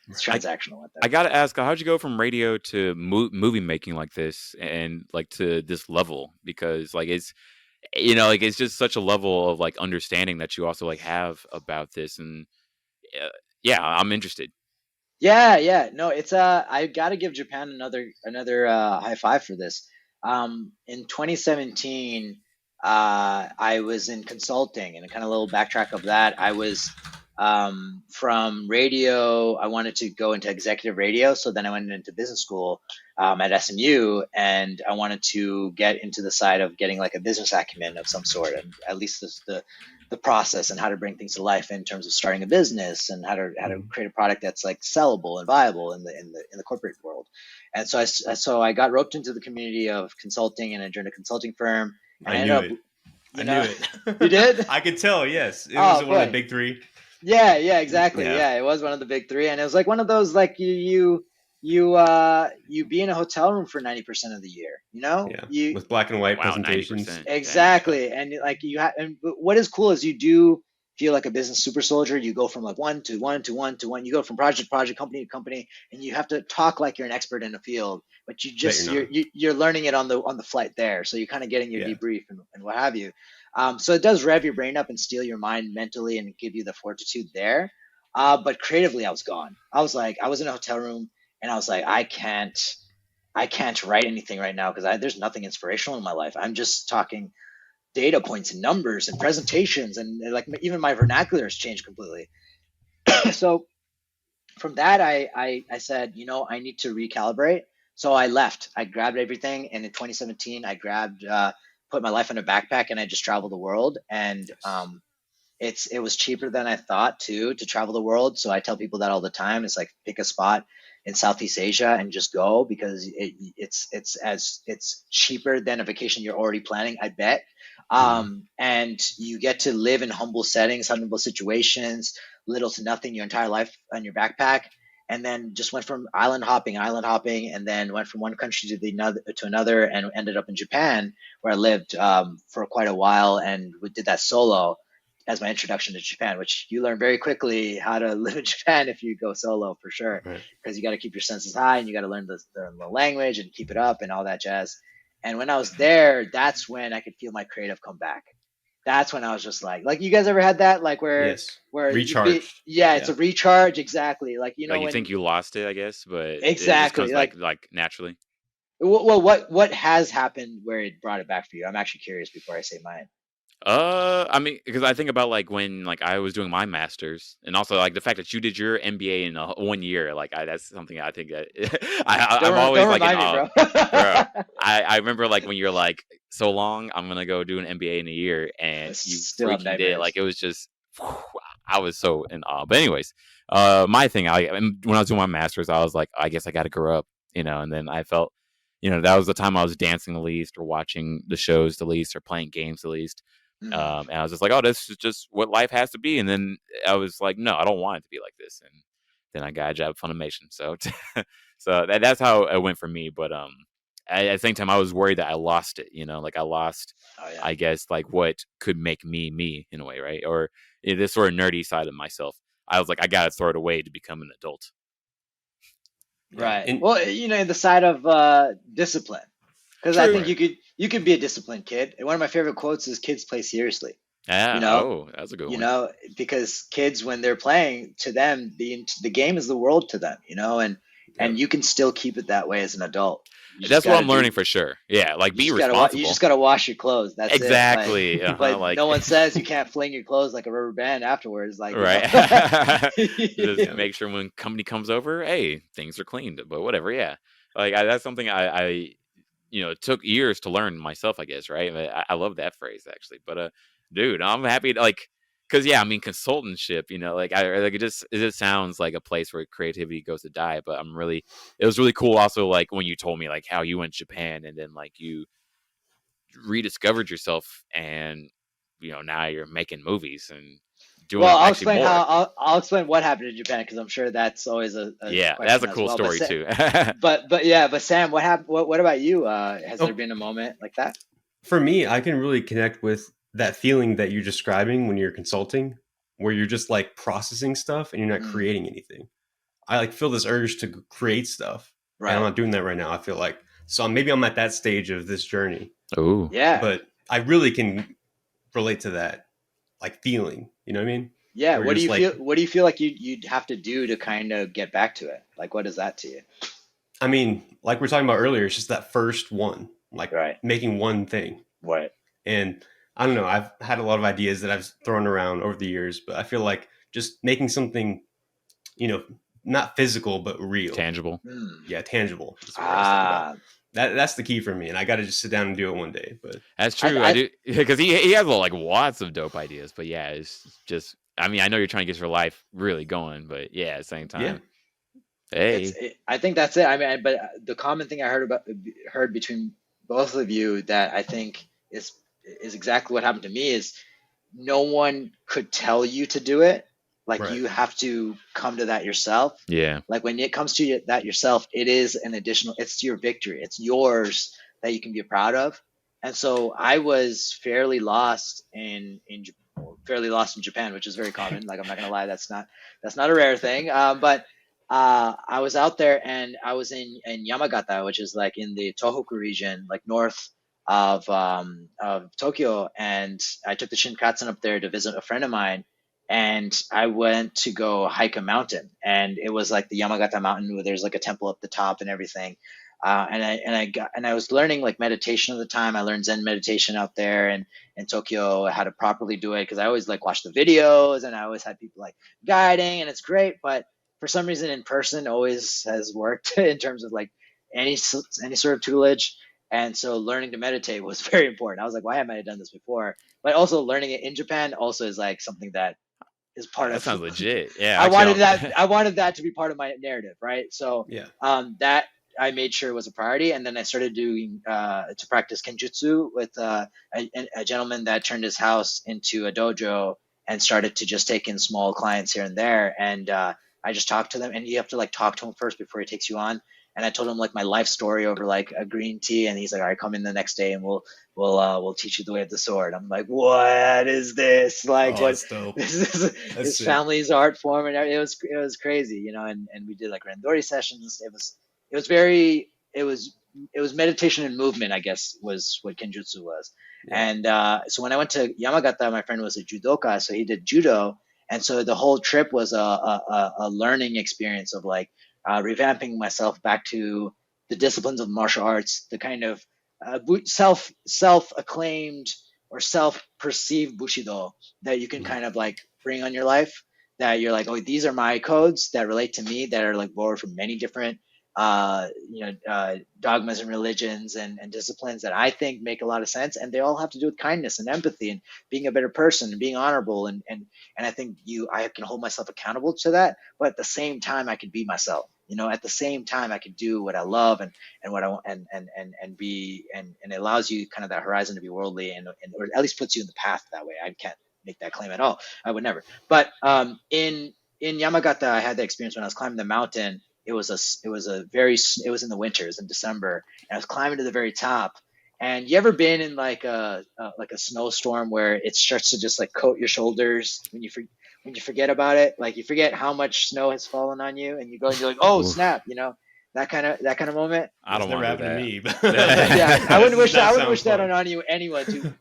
It's transactional.
I got to ask, how'd you go from radio to movie making like this and like to this level? Because like it's, like it's just such a level of like understanding that you also like have about this. And I'm interested.
Yeah. No, it's I got to give Japan another high five for this. In 2017, I was in consulting, and a kind of little backtrack of that. I was from radio. I wanted to go into executive radio. So then I went into business school at SMU, and I wanted to get into the side of getting like a business acumen of some sort, and at least the process and how to bring things to life in terms of starting a business and how to create a product that's like sellable and viable in the corporate world. And so I got roped into the community of consulting, and I joined a consulting firm.
I knew it.
You did?
I could tell. Yes, it was one of the big three.
Yeah, exactly. Yeah, it was one of the big three, and it was like one of those like you you be in a hotel room for 90% of the year, you
with black and white
Wow,
presentations.
90%.
exactly. And like and what is cool is you do feel like a business super soldier. You go from like one to one to one to one. You go from project to project, company to company, and you have to talk like you're an expert in a field, but you're learning it on the flight there. So you're kind of getting your debrief and what have you. So it does rev your brain up and steel your mind mentally and give you the fortitude there. But creatively, I was gone. I was in a hotel room and I was like, I can't write anything right now because there's nothing inspirational in my life. I'm just talking data points and numbers and presentations, and like even my vernacular has changed completely. So from that, I said, I need to recalibrate. So I left. I grabbed everything, and in 2017, I put my life in a backpack, and I just traveled the world. And it was cheaper than I thought to travel the world. So I tell people that all the time. It's like pick a spot in Southeast Asia and just go, because it's cheaper than a vacation you're already planning, I bet. And you get to live in humble settings, humble situations, little to nothing your entire life on your backpack. And then just went from island hopping, and then went from one country to another, and ended up in Japan, where I lived for quite a while, and we did that solo as my introduction to Japan, which you learn very quickly how to live in Japan if you go solo, for sure, because you got to keep your senses high and you got to learn the language and keep it up and all that jazz. And when I was there, that's when I could feel my creative come back. That's when I was just like you guys ever had that, like where
recharge?
It's a recharge, exactly. Like
you think you lost it, I guess, but
exactly,
it just comes like naturally.
Well, what has happened where it brought it back for you? I'm actually curious before I say mine.
I mean, because I think about like when I was doing my master's, and also like the fact that you did your MBA in 1 year, that's something I think that I'm always like in awe. Bro, I remember like when you're like, so long, I'm gonna go do an MBA in a year, and you freaking did it. Like it was just, I was so in awe. But anyways, my thing, when I was doing my master's, I was like, I guess I got to grow up, and then I felt, that was the time I was dancing the least, or watching the shows the least, or playing games the least. And I was just like, oh, this is just what life has to be. And then I was like, no, I don't want it to be like this. And then I got a job at Funimation. So that's how it went for me. But at the same time, I was worried that I lost it. I lost, I guess, like what could make me in a way, right? Or this sort of nerdy side of myself. I was like, I got to throw it away to become an adult.
Right. Well, the side of discipline. Because I think you could be a disciplined kid. And one of my favorite quotes is "Kids play seriously."
Yeah. Oh, that's a good one.
Because kids, when they're playing, to them the game is the world to them. And you can still keep it that way as an adult.
That's what I'm learning for sure. Yeah, like be responsible.
You just gotta wash your clothes. That's
exactly.
It. But no one says you can't fling your clothes like a rubber band afterwards. Like
right. Just make sure when company comes over, hey, things are cleaned. But whatever. Yeah, that's something I it took years to learn myself, I guess, right? I love that phrase actually. But dude, I'm happy because I mean consultantship, it just sounds like a place where creativity goes to die. But it was really cool also like when you told me like how you went to Japan and then like you rediscovered yourself and now you're making movies and doing.
Well, I'll explain what happened in Japan, because I'm sure that's always
that's a cool story too.
but Sam, what happened? What about you? Has there been a moment like that?
For me, I can really connect with that feeling that you're describing when you're consulting, where you're just like processing stuff and you're not creating anything. I feel this urge to create stuff. Right. And I'm not doing that right now. I feel like, so maybe I'm at that stage of this journey.
Oh,
yeah.
But I really can relate to that feeling. You know what I mean?
Yeah. What do you feel? What do you feel like you'd have to do to kind of get back to it? Like, what is that to you?
I mean, like we were talking about earlier, it's just that first one, making one thing.
Right.
And I don't know, I've had a lot of ideas that I've thrown around over the years, but I feel like just making something, not physical, but real.
Tangible.
Yeah, tangible. That's the key for me. And I got to just sit down and do it one day. But
that's true. I do, because he has lots of dope ideas. But yeah, it's just, I mean, I know you're trying to get your life really going, but yeah, at the same time. Yeah. Hey.
I think that's it. I mean, but the common thing I heard between both of you that I think is exactly what happened to me is no one could tell you to do it. Like
Right.
you have to come to that yourself.
Yeah.
Like when it comes to that yourself, it is an additional, it's your victory. It's yours that you can be proud of. And so I was fairly lost fairly lost in Japan, which is very common. Like I'm not gonna lie, that's not a rare thing. But I was out there and I was in Yamagata, which is like in the Tohoku region, like north of Tokyo, and I took the Shinkansen up there to visit a friend of mine, and I went to go hike a mountain, and it was like the Yamagata mountain where there's like a temple up the top and everything. And I was learning like meditation at the time. I learned Zen meditation out there and in Tokyo, how to properly do it, because I always like watch the videos and I always had people like guiding, and it's great. But for some reason, in person always has worked in terms of like any sort of tutelage. And so learning to meditate was very important. I was like, why haven't I done this before? But also learning it in Japan also is like something that is part
That
of.
sounds legit. Yeah.
I
actually,
wanted that. I wanted that to be part of my narrative, right? So
Yeah.
that I made sure was a priority, and then I started doing to practice kenjutsu with a gentleman that turned his house into a dojo and started to just take in small clients here and there. And I just talked to them, and you have to like talk to him first before he takes you on. And I told him like my life story over like a green tea, and he's like, "All right, come in the next day, and we'll teach you the way of the sword." I'm like, "What is this? Like, what?
That's dope.
This is his family's art form, and it was crazy, you know." And we did like randori sessions. It was meditation and movement, I guess, was what kenjutsu was.
Yeah.
And so when I went to Yamagata, my friend was a judoka, so he did judo, and so the whole trip was a learning experience of like revamping myself back to the disciplines of martial arts, the kind of self-acclaimed or self-perceived bushido that you can kind of like bring on your life, that you're like, oh, these are my codes that relate to me, that are like borrowed from many different dogmas and religions and disciplines that I think make a lot of sense, and they all have to do with kindness and empathy and being a better person and being honorable, and I think I can hold myself accountable to that, but at the same time I can be myself. At the same time I can do what I love and what I want and be, and it allows you kind of that horizon to be worldly, and or at least puts you in the path that way. I can't make that claim at all. I would never. But in Yamagata, I had the experience when I was climbing the mountain. It was in the winter, it was in December, and I was climbing to the very top. And you ever been in like a snowstorm where it starts to just like coat your shoulders when you forget about it, like you forget how much snow has fallen on you, and you go and you're like, oh snap, that kind of moment.
I don't want to
happen to me. But
yeah, I wouldn't wish that on anyone to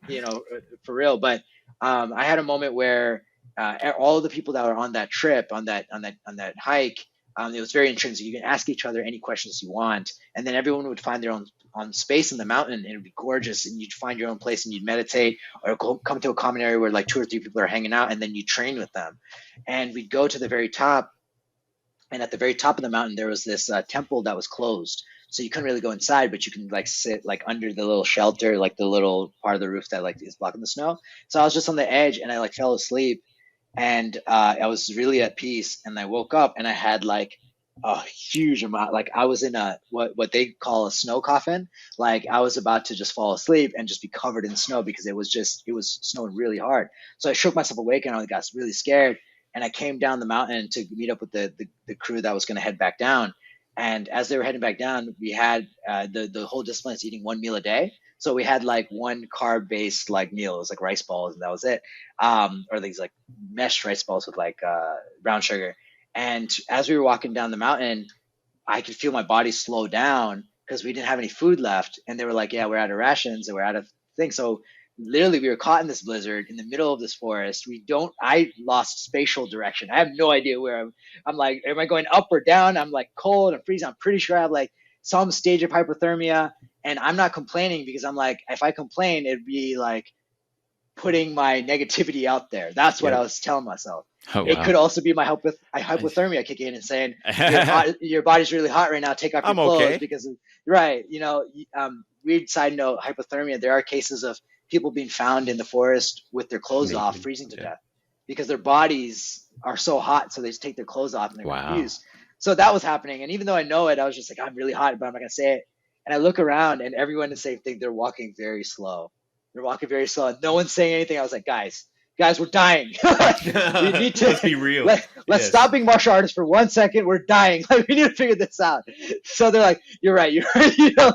for real. But I had a moment where all of the people that were on that trip, on that hike, it was very intrinsic. You can ask each other any questions you want, and then everyone would find their own space in the mountain, and it would be gorgeous, and you'd find your own place, and you'd meditate or come to a common area where like 2 or 3 people are hanging out, and then you train with them. And we'd go to the very top, and at the very top of the mountain there was this temple that was closed, so you couldn't really go inside, but you can like sit like under the little shelter, like the little part of the roof that like is blocking the snow. So I was just on the edge, and I like fell asleep, and I was really at peace, and I woke up and I had like a huge amount, like I was in a what they call a snow coffin. Like I was about to just fall asleep and just be covered in snow, because it was snowing really hard. So I shook myself awake, and I got really scared, and I came down the mountain to meet up with the crew that was going to head back down. And as they were heading back down, we had the whole discipline is eating 1 meal a day. So we had like one carb-based like meal. It was like rice balls, and that was it. Or these like meshed rice balls with like brown sugar. And as we were walking down the mountain, I could feel my body slow down because we didn't have any food left. And they were like, yeah, we're out of rations and we're out of things. So literally we were caught in this blizzard in the middle of this forest. I lost spatial direction. I have no idea where I'm like, am I going up or down? I'm like cold and freezing. I'm pretty sure I have like some stage of hypothermia, and I'm not complaining, because I'm like, if I complain, it'd be like putting my negativity out there. That's what I was telling myself.
Oh,
it
wow.
could also be my hypothermia kicking in and saying, your body's really hot right now, take off your clothes. Okay. Because right, weird side note, hypothermia, there are cases of people being found in the forest with their clothes off, freezing to death, because their bodies are so hot, so they just take their clothes off and they're confused. So that was happening, and even though I know it, I was just like, I'm really hot, but I'm not gonna say it. And I look around, and everyone the same thing. They're walking very slow. And no one's saying anything. I was like, guys, guys, we're dying. We need to
let's be real.
Let's stop being martial artists for 1 second. We're dying. Like, we need to figure this out. So they're like, you're right. You're right. You know,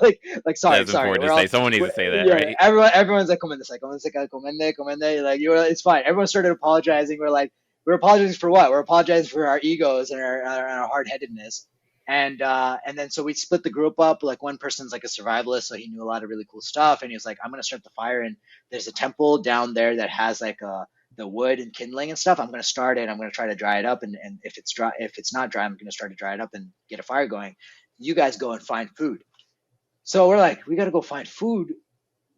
sorry.
That's important to say. Someone needs to say that, right?
Everyone's like, comende. Like, it's fine. Everyone started apologizing. We're apologizing for what? We're apologizing for our egos and our hard-headedness. And then so we split the group up. Like, one person's like a survivalist, so he knew a lot of really cool stuff. And he was like, I'm gonna start the fire, and there's a temple down there that has like the wood and kindling and stuff. I'm gonna start it. I'm gonna try to dry it up, and if it's not dry, I'm gonna start to dry it up and get a fire going. You guys go and find food. So we're like, we gotta go find food.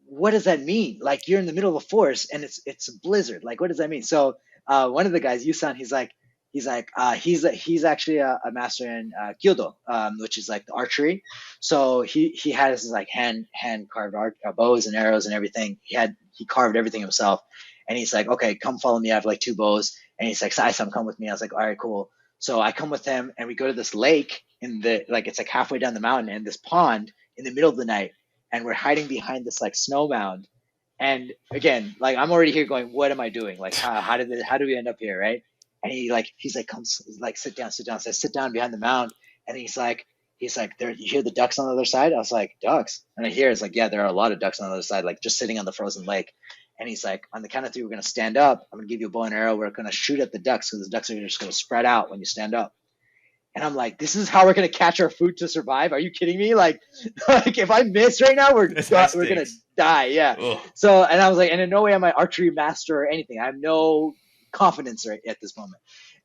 What does that mean? Like, you're in the middle of a forest and it's a blizzard. Like, what does that mean? So one of the guys, Yusan, he's actually a master in Kyoto, which is like the archery. So he has his like hand carved bows and arrows and everything. He carved everything himself. And he's like, okay, come follow me. I have like 2 bows. And he's like, Sai-san, come with me. I was like, all right, cool. So I come with him, and we go to this lake it's like halfway down the mountain, and this pond in the middle of the night. And we're hiding behind this like snow mound. And again, like, I'm already here going, what am I doing? Like, how did we end up here, right? And he's like, come, like, sit down. So I sit down behind the mound, and he's like, there, you hear the ducks on the other side? I was like, ducks? And I hear, it's like, yeah, there are a lot of ducks on the other side, like, just sitting on the frozen lake. And he's like, on the count of 3, we're gonna stand up. I'm gonna give you a bow and arrow. We're gonna shoot at the ducks, because the ducks are just gonna spread out when you stand up. And I'm like, this is how we're gonna catch our food to survive? Are you kidding me? Like if I miss right now, we're gonna die. Yeah. Ugh. So, and I was like, and in no way am I archery master or anything. I have no confidence right at this moment.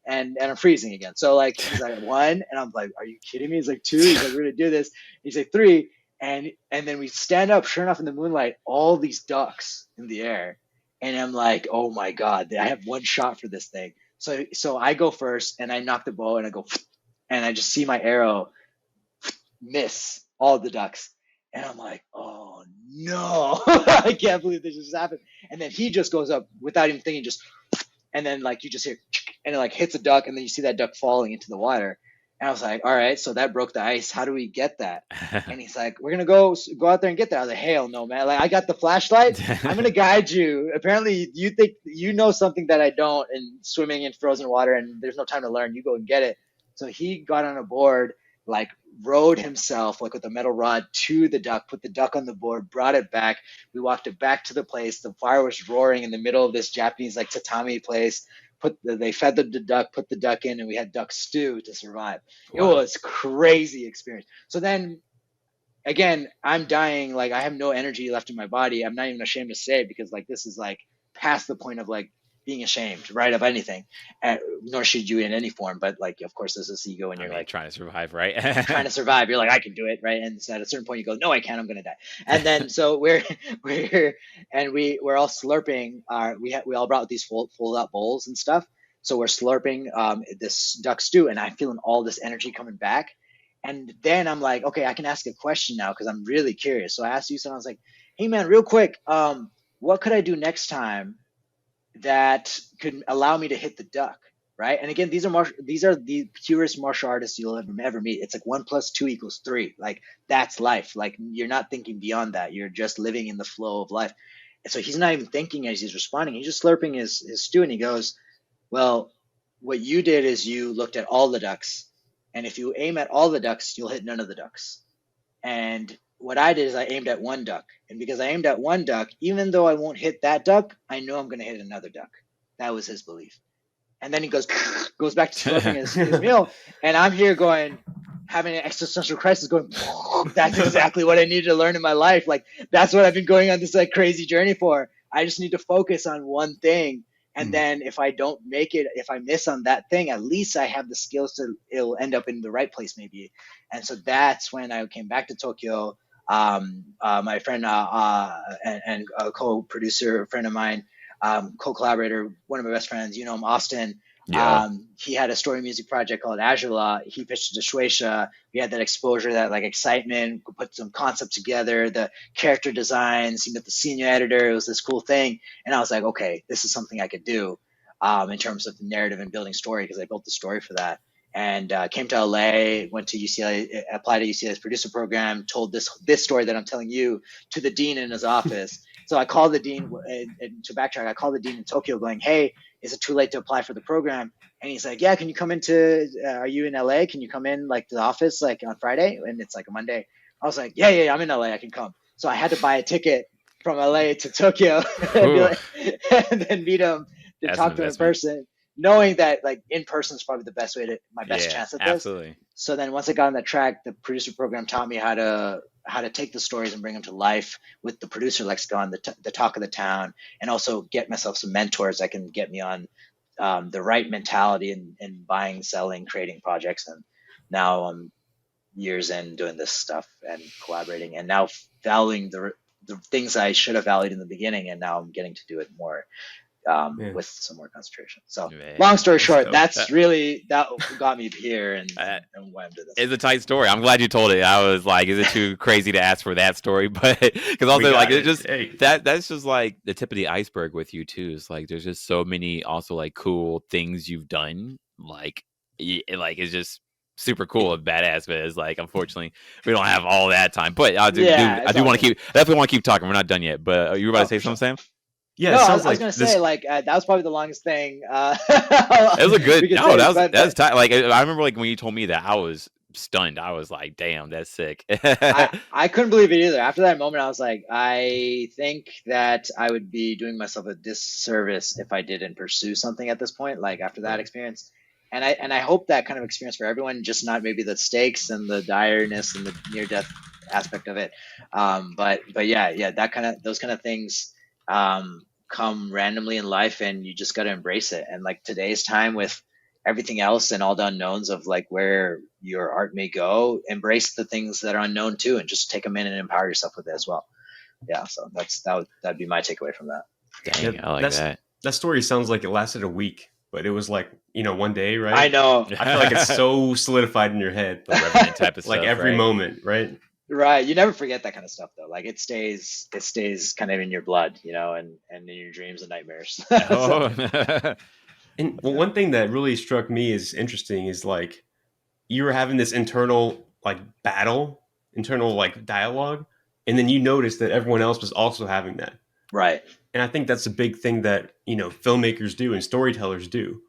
And I'm freezing again. So like, he's like 1, and I'm like, are you kidding me? He's like 2. He's like, we're gonna do this. He's like 3, and then we stand up. Sure enough, in the moonlight, all these ducks in the air, and I'm like, oh my god, I have 1 shot for this thing. So I go first, and I knock the bow, and I go, and I just see my arrow miss all the ducks, and I'm like, oh no, I can't believe this just happened. And then he just goes up without even thinking, and then like you just hear, and it like hits a duck, and then you see that duck falling into the water. And I was like, all right, so that broke the ice. How do we get that? And he's like, we're gonna go out there and get that. I was like, hell no, man. Like, I got the flashlight. I'm gonna guide you. Apparently, you think you know something that I don't, and swimming in frozen water, and there's no time to learn. You go and get it. So he got on a board, like, rowed himself like with a metal rod to the duck, put the duck on the board, brought it back. We walked it back to the place. The fire was roaring in the middle of this Japanese like tatami place. They fed the duck, put the duck in, and we had duck stew to survive. Wow. It was crazy experience. So then again, I'm dying. Like, I have no energy left in my body. I'm not even ashamed to say it, because like, this is like past the point of like being ashamed, right, of anything, nor should you in any form. But like, of course, there's this ego, and you're like
trying to survive, right?
Trying to survive. You're like, I can do it, right? And so at a certain point, you go, no, I can't. I'm gonna die. And then so we're all slurping. We all brought these fold out bowls and stuff. So we're slurping this duck stew, and I'm feeling all this energy coming back. And then I'm like, okay, I can ask a question now, because I'm really curious. So I asked Yusan, I was like, hey man, real quick, what could I do next time that could allow me to hit the duck, right? And again, these are the purest martial artists you'll ever meet. It's like 1 + 2 = 3. Like, that's life. Like, you're not thinking beyond that. You're just living in the flow of life. And so he's not even thinking as he's responding. He's just slurping his stew, and he goes, well, what you did is you looked at all the ducks, and if you aim at all the ducks, you'll hit none of the ducks. And what I did is I aimed at 1 duck. And because I aimed at 1 duck, even though I won't hit that duck, I know I'm going to hit another duck. That was his belief. And then he goes back to slurping his meal. And I'm here going, having an existential crisis, going, that's exactly what I needed to learn in my life. Like, that's what I've been going on this like crazy journey for. I just need to focus on one thing. And then if I don't make it, if I miss on that thing, at least I have the skills it'll end up in the right place maybe. And so that's when I came back to Tokyo. My friend and co-producer friend of mine, co-collaborator, one of my best friends, you know him, Austin. Yeah. He had a story music project called Azula. He pitched it to Shueisha. We had that exposure, that like excitement, put some concept together, the character designs, the senior editor. It was this cool thing. And I was like, okay, this is something I could do in terms of the narrative and building story, because I built the story for that. And came to LA, went to UCLA, applied to UCLA's producer program, told this story that I'm telling you to the dean in his office. So I called the dean, and to backtrack, I called the dean in Tokyo going, hey, is it too late to apply for the program? And he's like, yeah, can you come into, are you in LA? Can you come in like to the office like on Friday? And it's like a Monday. I was like, yeah, I'm in LA. I can come. So I had to buy a ticket from LA to Tokyo and then meet him to talk to him in person, knowing that like in person is probably the best way to my best chance at this.
Absolutely.
So then once I got on that track, the producer program taught me how to take the stories and bring them to life with the producer lexicon, the talk of the town, and also get myself some mentors that can get me on the right mentality in buying, selling, creating projects. And now I'm years in doing this stuff and collaborating, and now valuing the things I should have valued in the beginning, and now I'm getting to do it more with some more concentration. So long story short, that's really that got me here and why I'm doing this.
It's a tight story. I'm glad you told it. I was like, is it too crazy to ask for that story? But because also like it just that's just like the tip of the iceberg with you too. It's like there's just so many also like cool things you've done. Like it's just super cool and badass, but it's like unfortunately we don't have all that time. But I do want to definitely want to keep talking. We're not done yet. But you were about to say something, Sam?
Yeah, no, I was gonna say like that was probably the longest thing.
It was a good. No, that's tight. Like I remember like when you told me that, I was stunned. I was like, damn, that's sick.
I couldn't believe it either. After that moment, I was like, I think that I would be doing myself a disservice if I didn't pursue something at this point. Like after that experience, and I hope that kind of experience for everyone, just not maybe the stakes and the direness and the near death aspect of it. But yeah, those kind of things come randomly in life, and you just got to embrace it. And like today's time with everything else and all the unknowns of like where your art may go, embrace the things that are unknown too, and just take them in and empower yourself with it as well. Yeah, so that'd be my takeaway from that.
Dang, I like that.
That story sounds like it lasted a week, but it was like, one day, right?
I know.
I feel like it's so solidified in your head.
The revenant type of
like
stuff,
every moment, right?
Right. You never forget that kind of stuff though. Like it stays kind of in your blood, and in your dreams and nightmares.
And one thing that really struck me as interesting is like you were having this internal like battle, internal like dialogue, and then you noticed that everyone else was also having that.
Right.
And I think that's a big thing that, filmmakers do and storytellers do,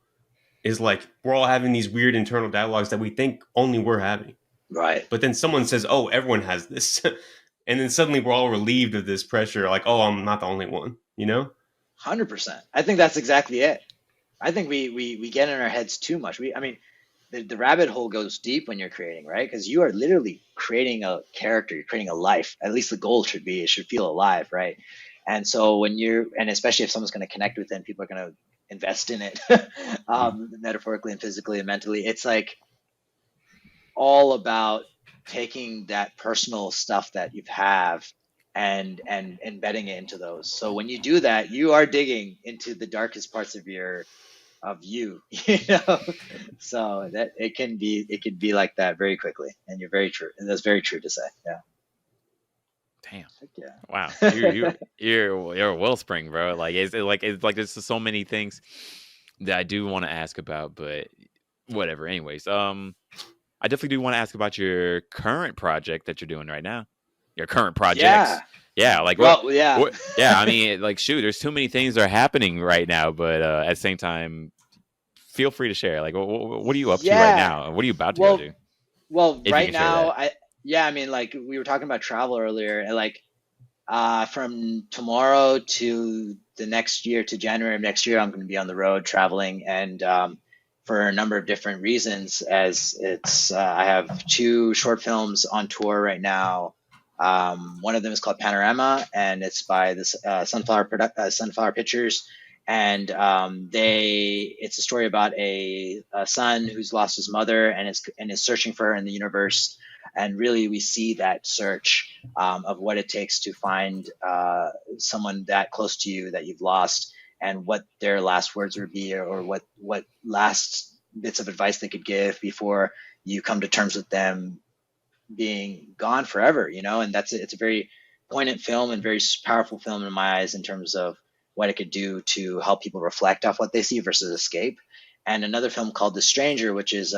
is like we're all having these weird internal dialogues that we think only we're having.
Right.
But then someone says, oh, everyone has this. And then suddenly we're all relieved of this pressure. Like, oh, I'm not the only one,
100%. I think that's exactly it. I think we get in our heads too much. The rabbit hole goes deep when you're creating, right? Because you are literally creating a character, you're creating a life. At least the goal should be, it should feel alive, right? And so and especially if someone's going to connect with it and people are going to invest in it, metaphorically and physically and mentally, it's like, all about taking that personal stuff that you have and embedding it into those. So when you do that, you are digging into the darkest parts of you, so that it can be like that very quickly. And you're very true. And that's very true to say. Yeah.
Damn.
Yeah.
Wow. You're a wellspring, bro. Like it's like there's so many things that I do want to ask about, but whatever. Anyways, I definitely do want to ask about your current project that you're doing right now. Your current projects. Yeah. Like, I mean, like, shoot, there's too many things that are happening right now, but at the same time, feel free to share. Like, what are you up to right now? What are you about to go do?
Well, right now, like we were talking about travel earlier, and like from tomorrow to the next year, to January of next year, I'm going to be on the road traveling, and for a number of different reasons, as it's I have 2 short films on tour right now. One of them is called Panorama, and it's by this Sunflower Pictures, and it's a story about a son who's lost his mother and is searching for her in the universe. And really, we see that search of what it takes to find someone that close to you that you've lost, and what their last words would be, or what last bits of advice they could give before you come to terms with them being gone forever, and it's a very poignant film and very powerful film in my eyes in terms of what it could do to help people reflect off what they see versus escape. and another film called The Stranger, which is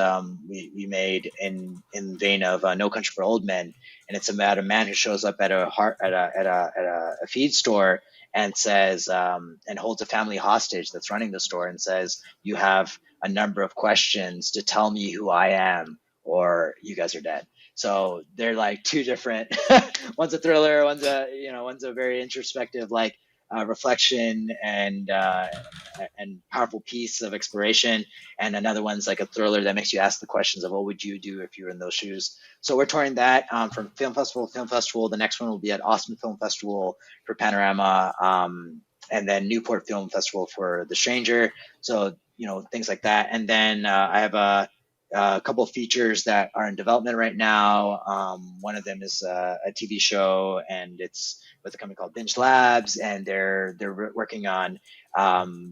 we made in vein of No Country for Old Men, and it's about a man who shows up at a feed store and says and holds a family hostage that's running the store and says, "You have a number of questions to tell me who I am, or you guys are dead." So they're like two different. One's a thriller, one's a very introspective, like reflection and powerful piece of exploration, and another one's like a thriller that makes you ask the questions of what would you do if you were in those shoes. So we're touring that from film festival to film festival. The next one will be at Austin Film Festival for Panorama, and then Newport Film Festival for The Stranger. So things like that. And then I have a couple of features that are in development right now. One of them is a TV show, and it's with a company called Binge Labs, and they're working on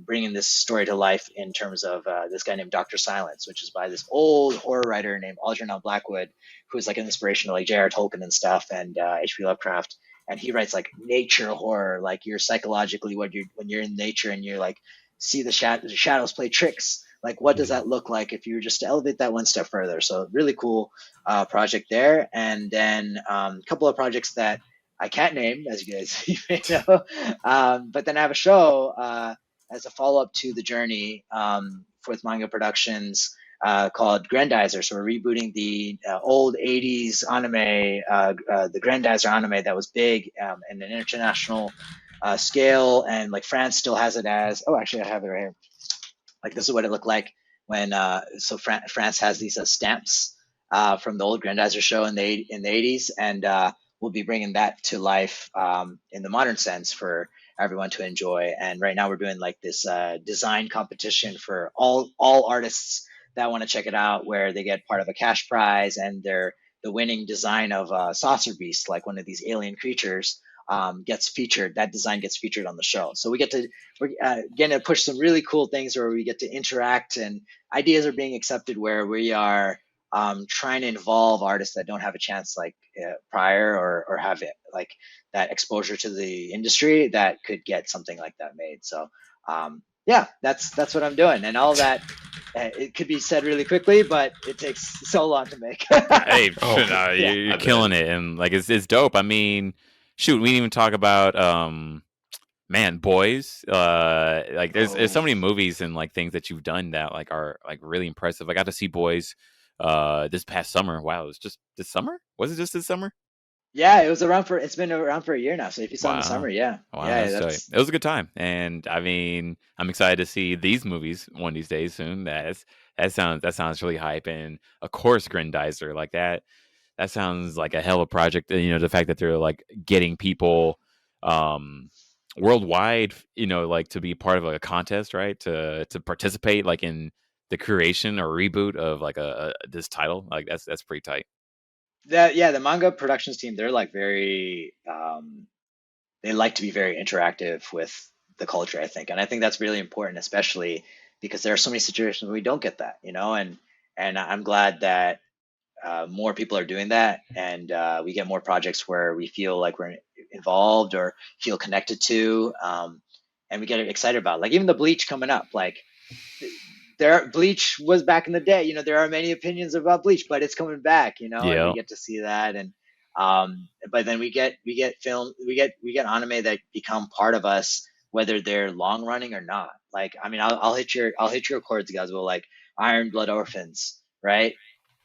bringing this story to life in terms of this guy named Dr. Silence, which is by this old horror writer named Algernon Blackwood, who's like an inspiration to like J.R. Tolkien and stuff, and H.P. Lovecraft. And he writes like nature horror, like you're psychologically when you're in nature and you're like see the shadows play tricks. Like, what does that look like if you were just to elevate that one step further? So really cool project there. And then a couple of projects that I can't name, as you guys you may know. But then I have a show as a follow-up to The Journey with Manga Productions called Grendizer. So we're rebooting the old 80s anime, the Grendizer anime that was big in an international scale. And like France still has it as, oh, actually I have it right here. Like this is what it looked like when France has these stamps from the old Grendizer show in the 80s, and we'll be bringing that to life in the modern sense for everyone to enjoy. And right now we're doing like this design competition for all artists that want to check it out, where they get part of a cash prize, and the winning design of Saucer Beast, like one of these alien creatures, gets featured. That design gets featured on the show. So we're going to push some really cool things where we get to interact, and ideas are being accepted where we are trying to involve artists that don't have a chance like prior or have it like that exposure to the industry that could get something like that made. So yeah, that's what I'm doing, and all that. It could be said really quickly, but it takes so long to make.
Hey, you're killing it, and like it's dope. I mean, shoot, we didn't even talk about Boys. Like there's so many movies and like things that you've done that like are like really impressive. I got to see Boys this past summer. Wow, it was just this summer? Was it just this summer?
Yeah, it's been around for a year now. So if you saw it in the summer, yeah.
Wow, yeah, it was a good time. And I mean, I'm excited to see these movies one of these days soon. That sounds really hype. And of course, Grendizer, like that sounds like a hell of a project. The fact that they're like getting people worldwide, like to be part of like a contest, right? To participate like in the creation or reboot of like this title, like that's pretty tight.
The manga productions team, they're like very they like to be very interactive with the culture, I think. And I think that's really important, especially because there are so many situations where we don't get that, and I'm glad that more people are doing that, and we get more projects where we feel like we're involved or feel connected to, and we get excited about, like even the Bleach coming up. Like Bleach was back in the day. There are many opinions about Bleach, but it's coming back. And we get to see that, and but then we get anime that become part of us, whether they're long running or not. Like, I mean, I'll hit your chords, guys. Well, like Iron Blood Orphans, right?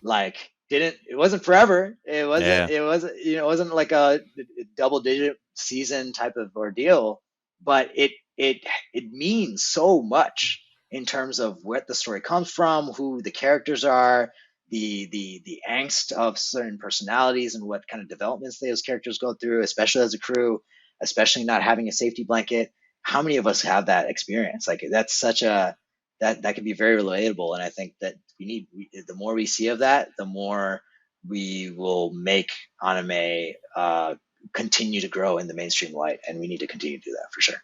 Like, it wasn't forever. It wasn't like a double digit season type of ordeal, but it means so much in terms of what the story comes from, who the characters are, the angst of certain personalities, and what kind of developments those characters go through, especially as a crew, especially not having a safety blanket. How many of us have that experience? Like, that's such a that can be very relatable, and I think that the more we see of that, the more we will make anime continue to grow in the mainstream light, and we need to continue to do that for sure.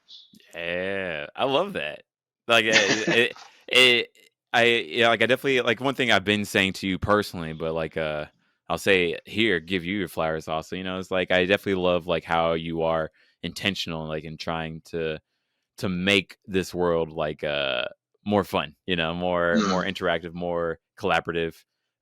Yeah, I love that. Like I definitely, like, one thing I've been saying to you personally, but like I'll say here, give you your flowers also. It's like I definitely love like how you are intentional, like in trying to make this world like more fun, more interactive, more collaborative.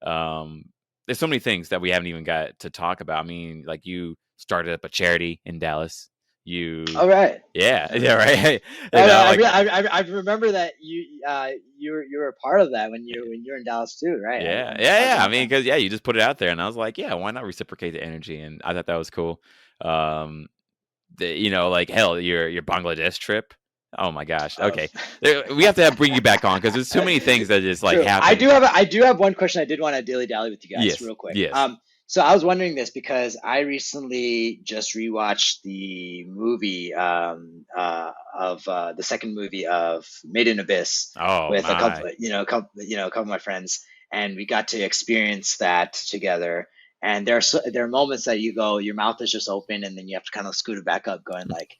There's so many things that we haven't even got to talk about. I mean, like you started up a charity in Dallas.
All right.
Yeah, right.
I remember that you were a part of that when you were in Dallas too, right?
Yeah. I mean, because you just put it out there, and I was like, yeah, why not reciprocate the energy? And I thought that was cool. Like hell, your Bangladesh trip. Oh my gosh. Okay, we have to bring you back on because there's too many things that just like happen.
I do have one question I did want to dilly dally with you guys real quick.
Yes.
So I was wondering this because I recently just rewatched the movie of the second movie of Made in Abyss with a couple of my friends, and we got to experience that together. And there are moments that you go, your mouth is just open, and then you have to kind of scoot it back up, going like,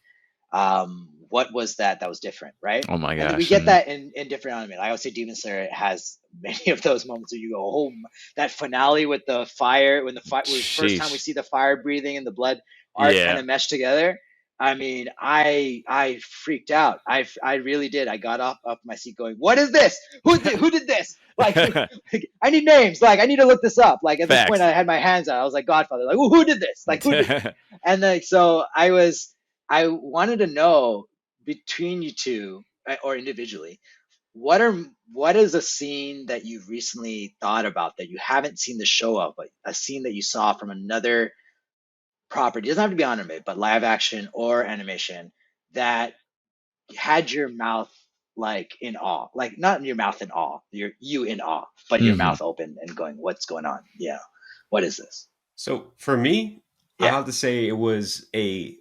what was that was different, right?
Oh my gosh.
And we get that in different anime. Like I would say Demon Slayer has many of those moments where you go, oh, that finale with the fire, when the first time we see the fire breathing and the blood art kind of mesh together. I mean, I freaked out. I really did. I got up my seat going, what is this? Who did this? Like, I need names. Like, I need to look this up. Like at this point I had my hands out. I was like, Godfather, like, who did this? Like, who did this? And like, so I wanted to know between you two or individually, what is a scene that you've recently thought about that you haven't seen the show of, but a scene that you saw from another property, it doesn't have to be anime, but live action or animation, that had your mouth like in awe, like not your mouth in awe, you in awe, but your mouth open and going, what's going on? Yeah. What is this?
So for me, I have to say it was a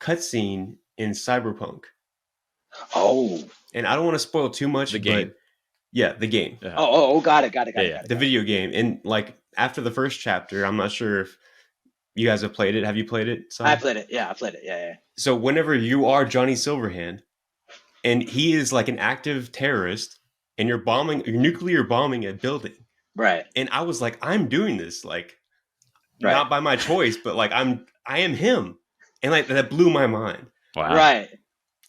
cutscene in Cyberpunk.
Oh.
And I don't want to spoil too much.
The game.
But yeah, the game.
Yeah. Oh, got it.
The video game. And like after the first chapter, I'm not sure if you guys have played it. Have you played it, Sy?
I played it. Yeah, I played it. Yeah.
So whenever you are Johnny Silverhand, and he is like an active terrorist, and you're nuclear bombing a building.
Right.
And I was like, I'm doing this, like, not by my choice, but like I am him. And like that blew my mind.
Wow.
Right.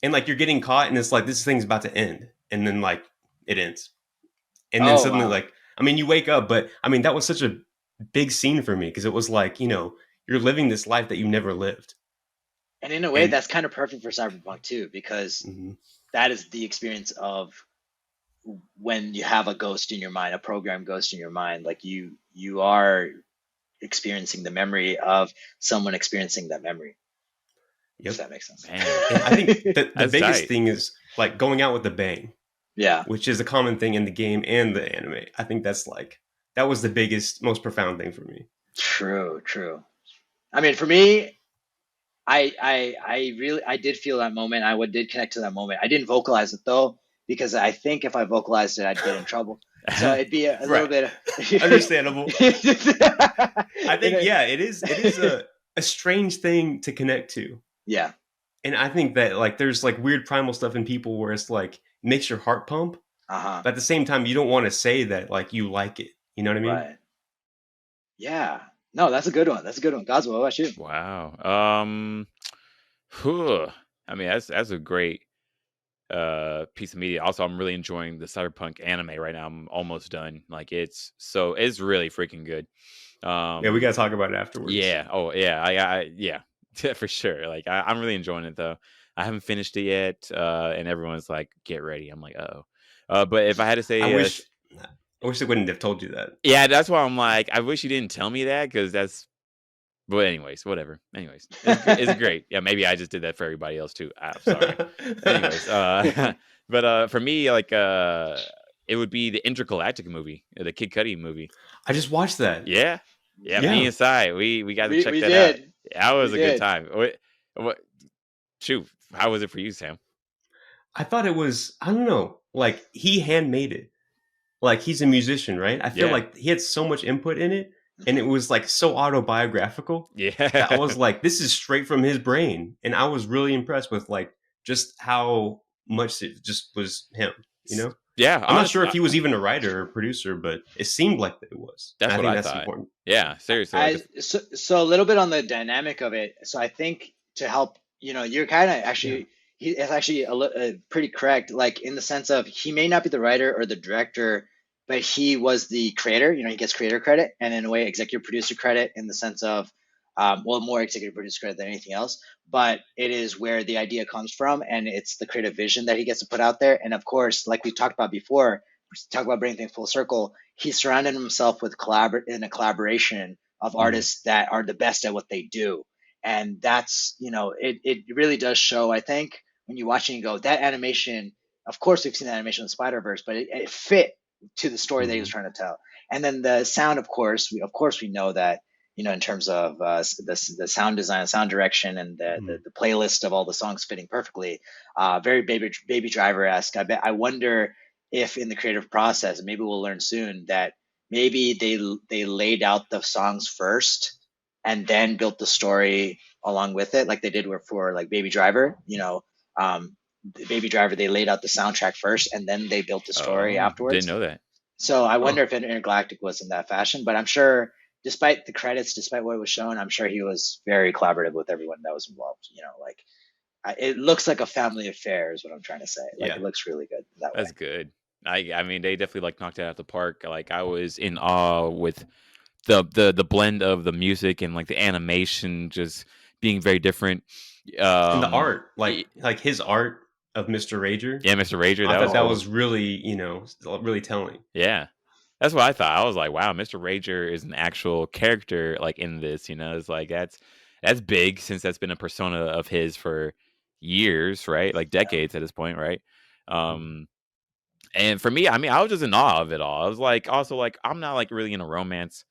And like you're getting caught, and it's like this thing's about to end, and then like it ends, and then suddenly like you wake up, but that was such a big scene for me because it was like you're living this life that you never lived.
And in a way, that's kind of perfect for Cyberpunk too, because that is the experience of when you have a ghost in your mind, a program ghost in your mind, like you are experiencing the memory of someone experiencing that memory. Yep. If that makes sense.
And I think the biggest thing is like going out with a bang.
Yeah.
Which is a common thing in the game and the anime. I think that was the biggest, most profound thing for me.
True. I mean, for me, I did feel that moment. I did connect to that moment. I didn't vocalize it though, because I think if I vocalized it, I'd get in trouble. So it'd be a little bit
understandable. I think it is a strange thing to connect to.
Yeah.
And I think that like there's like weird primal stuff in people where it's like makes your heart pump. But at the same time, you don't want to say that like you like it. You know what I mean?
Right. Yeah. No, that's a good one. Goswell, what about you?
Wow. I mean, that's a great piece of media. Also, I'm really enjoying the Cyberpunk anime right now. I'm almost done. Like it's really freaking good.
We gotta talk about it afterwards.
Yeah. Oh yeah. Yeah, for sure. Like I'm really enjoying it though. I haven't finished it yet, and everyone's like, "Get ready." I'm like, "Oh." But if I had to say,
I wish they wouldn't have told you that.
Yeah, that's why I'm like, I wish you didn't tell me that because that's. But anyways, whatever. Anyways, it's great. Yeah, maybe I just did that for everybody else too. I'm sorry. Anyways, but for me, like, it would be the Intergalactic movie, the Kid Cudi movie.
I just watched that.
Yeah. Me and Sy, we got to check that out. That was a good time. What? Shoot, how was it for you, Sam?
I thought it was, I don't know, like he handmade it. Like he's a musician, right? I feel like he had so much input in it, and it was like so autobiographical.
Yeah.
I was like, this is straight from his brain. And I was really impressed with like just how much it just was him,
Yeah.
I'm not sure if he was even a writer or producer, but it seemed like it was.
That's what I thought.
Important.
Yeah, seriously.
So a little bit on the dynamic of it. So I think to help, you're kind of actually, he is actually pretty correct. Like in the sense of he may not be the writer or the director, but he was the creator. You know, he gets creator credit and in a way executive producer credit in the sense of, well, more executive producer credit than anything else. But it is where the idea comes from, and it's the creative vision that he gets to put out there. And of course, like we talked about before, talk about bringing things full circle. He surrounded himself with in a collaboration of artists that are the best at what they do. And that's, you know, it really does show, I think, when you watch it and go, that animation, of course we've seen that animation in Spider-Verse, but it fit to the story that he was trying to tell. And then the sound, of course we know that, you know, in terms of the sound design, sound direction, and the playlist of all the songs fitting perfectly, very Baby Driver-esque. I wonder if in the creative process, and maybe we'll learn soon, that maybe they laid out the songs first and then built the story along with it, like they did for like Baby Driver. You know, Baby Driver, they laid out the soundtrack first and then they built the story afterwards.
Didn't know that.
So I wonder if Intergalactic was in that fashion, but I'm sure, despite the credits, despite what was shown, I'm sure he was very collaborative with everyone that was involved. You know, like it looks like a family affair is what I'm trying to say. Like it looks really good that way.
That's good. I mean, they definitely like knocked it out of the park. Like I was in awe with the blend of the music and like the animation just being very different.
And the art, like his art of Mr. Rager.
Yeah, Mr. Rager.
I thought that was really, you know, really telling.
Yeah. That's what I thought. I was like, wow, Mr. Rager is an actual character like in this, you know. It's like that's big since that's been a persona of his for years, right? Like decades at this point, right? And for me, I mean, I was just in awe of it all. I was like, also like, I'm not like really in a romance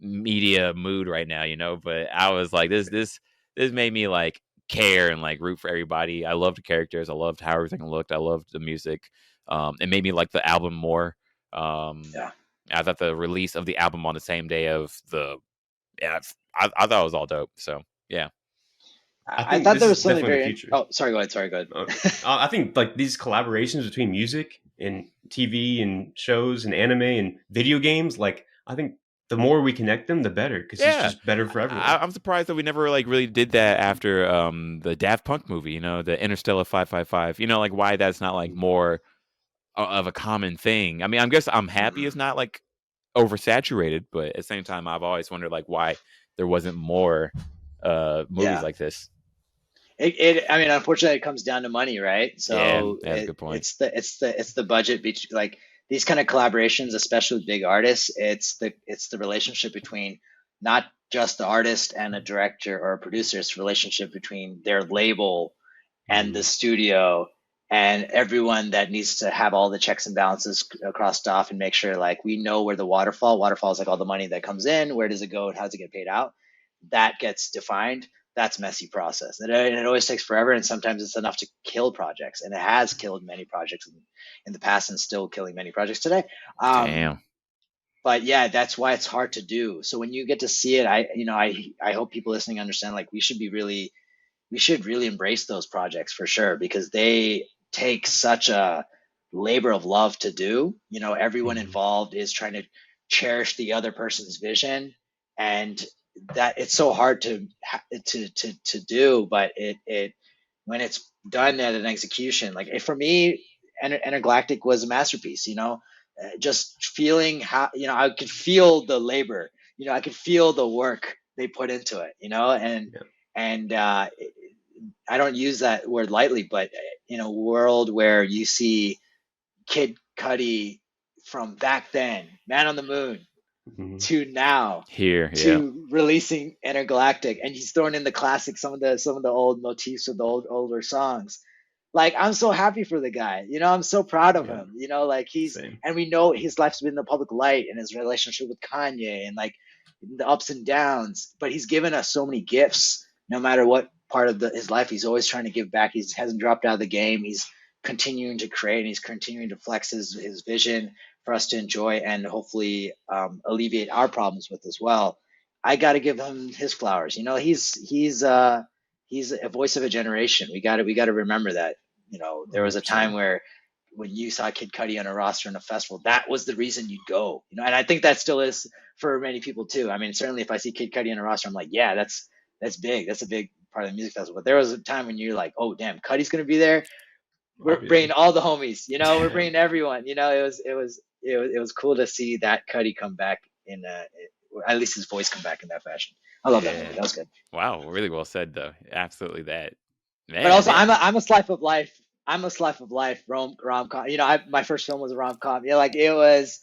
media mood right now, you know, but I was like, this made me like care and like root for everybody. I loved the characters. I loved how everything looked. I loved the music. It made me like the album more. I thought the release of the album on the same day of I thought it was all dope. So yeah.
I thought there was something very. Oh, sorry. Go ahead.
I think like these collaborations between music and TV and shows and anime and video games, like I think the more we connect them, the better, because it's just better for everyone.
I'm surprised that we never like really did that after the Daft Punk movie, you know, the Interstellar 555. You know, like why that's not like more of a common thing. I mean, I guess I'm happy it's not like oversaturated, but at the same time, I've always wondered like why there wasn't more movies like this.
I mean, unfortunately, it comes down to money, right? So
that's a good point.
It's the budget between like these kind of collaborations, especially with big artists. It's the relationship between not just the artist and a director or a producer. It's the relationship between their label and the studio and everyone that needs to have all the checks and balances crossed off and make sure like we know where the waterfall is, like all the money that comes in, where does it go and how does it get paid out? That gets defined. That's messy process, and it always takes forever, and sometimes it's enough to kill projects, and it has killed many projects in the past and still killing many projects today.
Damn.
But yeah, that's why it's hard to do. So when you get to see it, I hope people listening understand, like we should really embrace those projects for sure, because they take such a labor of love to do. You know, everyone involved is trying to cherish the other person's vision, and that it's so hard to do, but it when it's done at an execution, like for me, Intergalactic was a masterpiece. You know, just feeling how, you know, I could feel the labor. You know, I could feel the work they put into it. You know, and I don't use that word lightly, but in a world where you see Kid Cudi from back then, Man on the Moon, to now to releasing Intergalactic, and he's throwing in the classics, some of the old motifs of the older songs. Like, I'm so happy for the guy. You know, I'm so proud of him. You know, like and we know his life's been in the public light and his relationship with Kanye and like the ups and downs, but he's given us so many gifts. No matter what part of his life, he's always trying to give back. He hasn't dropped out of the game. He's continuing to create, and he's continuing to flex his vision for us to enjoy and hopefully alleviate our problems with as well. I got to give him his flowers. You know, he's a voice of a generation. We got to remember that. You know, there was a time where when you saw Kid Cudi on a roster in a festival, that was the reason you'd go. You know, and I think that still is for many people too. I mean, certainly if I see Kid Cudi on a roster, I'm like, yeah, that's big. That's a big part of the music festival. But there was a time when you're like, oh damn, Cuddy's gonna be there. We're
Obviously.
bringing all the homies, you know, we're bringing everyone, you know. It was cool to see that Cuddy come back in at least his voice come back in that fashion. I love that movie. That was good.
Wow, really well said though. Absolutely that.
But
Man,
also,
man.
I'm a slice of life. I'm a slice of life rom com. You know, my first film was a rom com. Yeah, like it was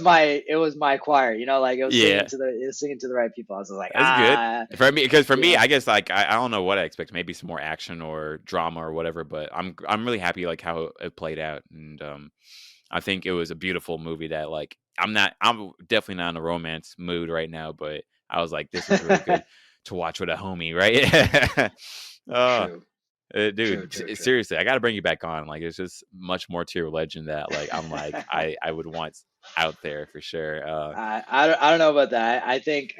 my choir. You know, like it was
Yeah,
singing to the right people. I was like,
that's good. For me, because for
you
me,
know.
I guess like I don't know what I expect. Maybe some more action or drama or whatever. But I'm really happy like how it played out, and I think it was a beautiful movie that like I'm definitely not in a romance mood right now, but I was like, this was really good to watch with a homie, right? uh,
True, true,
dude,
true, true.
seriously, I got to bring you back on. Like, it's just much more to your legend that like I'm like I would want out there for sure.
I don't know about that. I think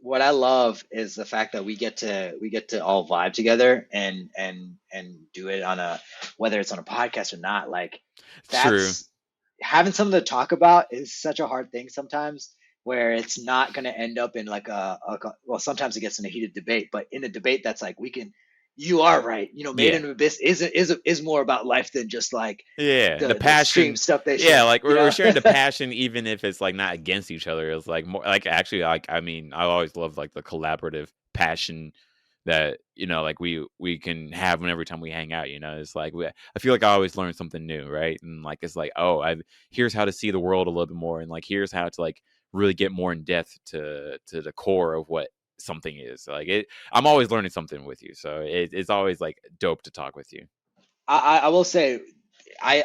what I love is the fact that we get to all vibe together and do it on a, whether it's on a podcast or not. Like
True.
that's, having something to talk about is such a hard thing sometimes, where it's not going to end up in like well, sometimes it gets in a heated debate, but in a debate that's like, you are right, you know, Made
Yeah.
in Abyss is more about life than just like
Yeah, the
the extreme
passion.
stuff they
Yeah,
share,
like
you
we're
know.
sharing the passion, even if it's like not against each other. It's like more like actually, like I mean, I always love like the collaborative passion that like we can have every time we hang out. It's like I feel like I always learn something new, right? And like it's like here's how to see the world a little bit more, and like here's how to like really get more in depth to the core of what something is. Like I'm always learning something with you, so it's always like dope to talk with you.
I will say, I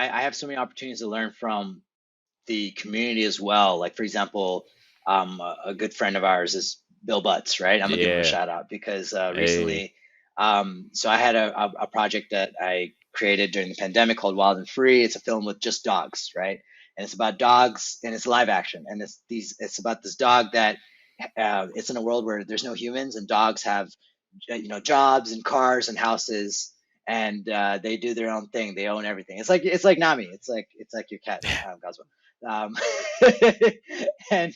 have so many opportunities to learn from the community as well. Like for example, a good friend of ours is Bill Butts, right? I'm gonna give him a
Yeah.
shout out because
Hey.
recently, so I had a project that I created during the pandemic called Wild and Free. It's a film with just dogs, right? And it's about dogs, and it's live action, and it's about this dog that it's in a world where there's no humans, and dogs have jobs and cars and houses, and they do their own thing. They own everything. It's like Nami. It's like your cat, Goswell. Um, and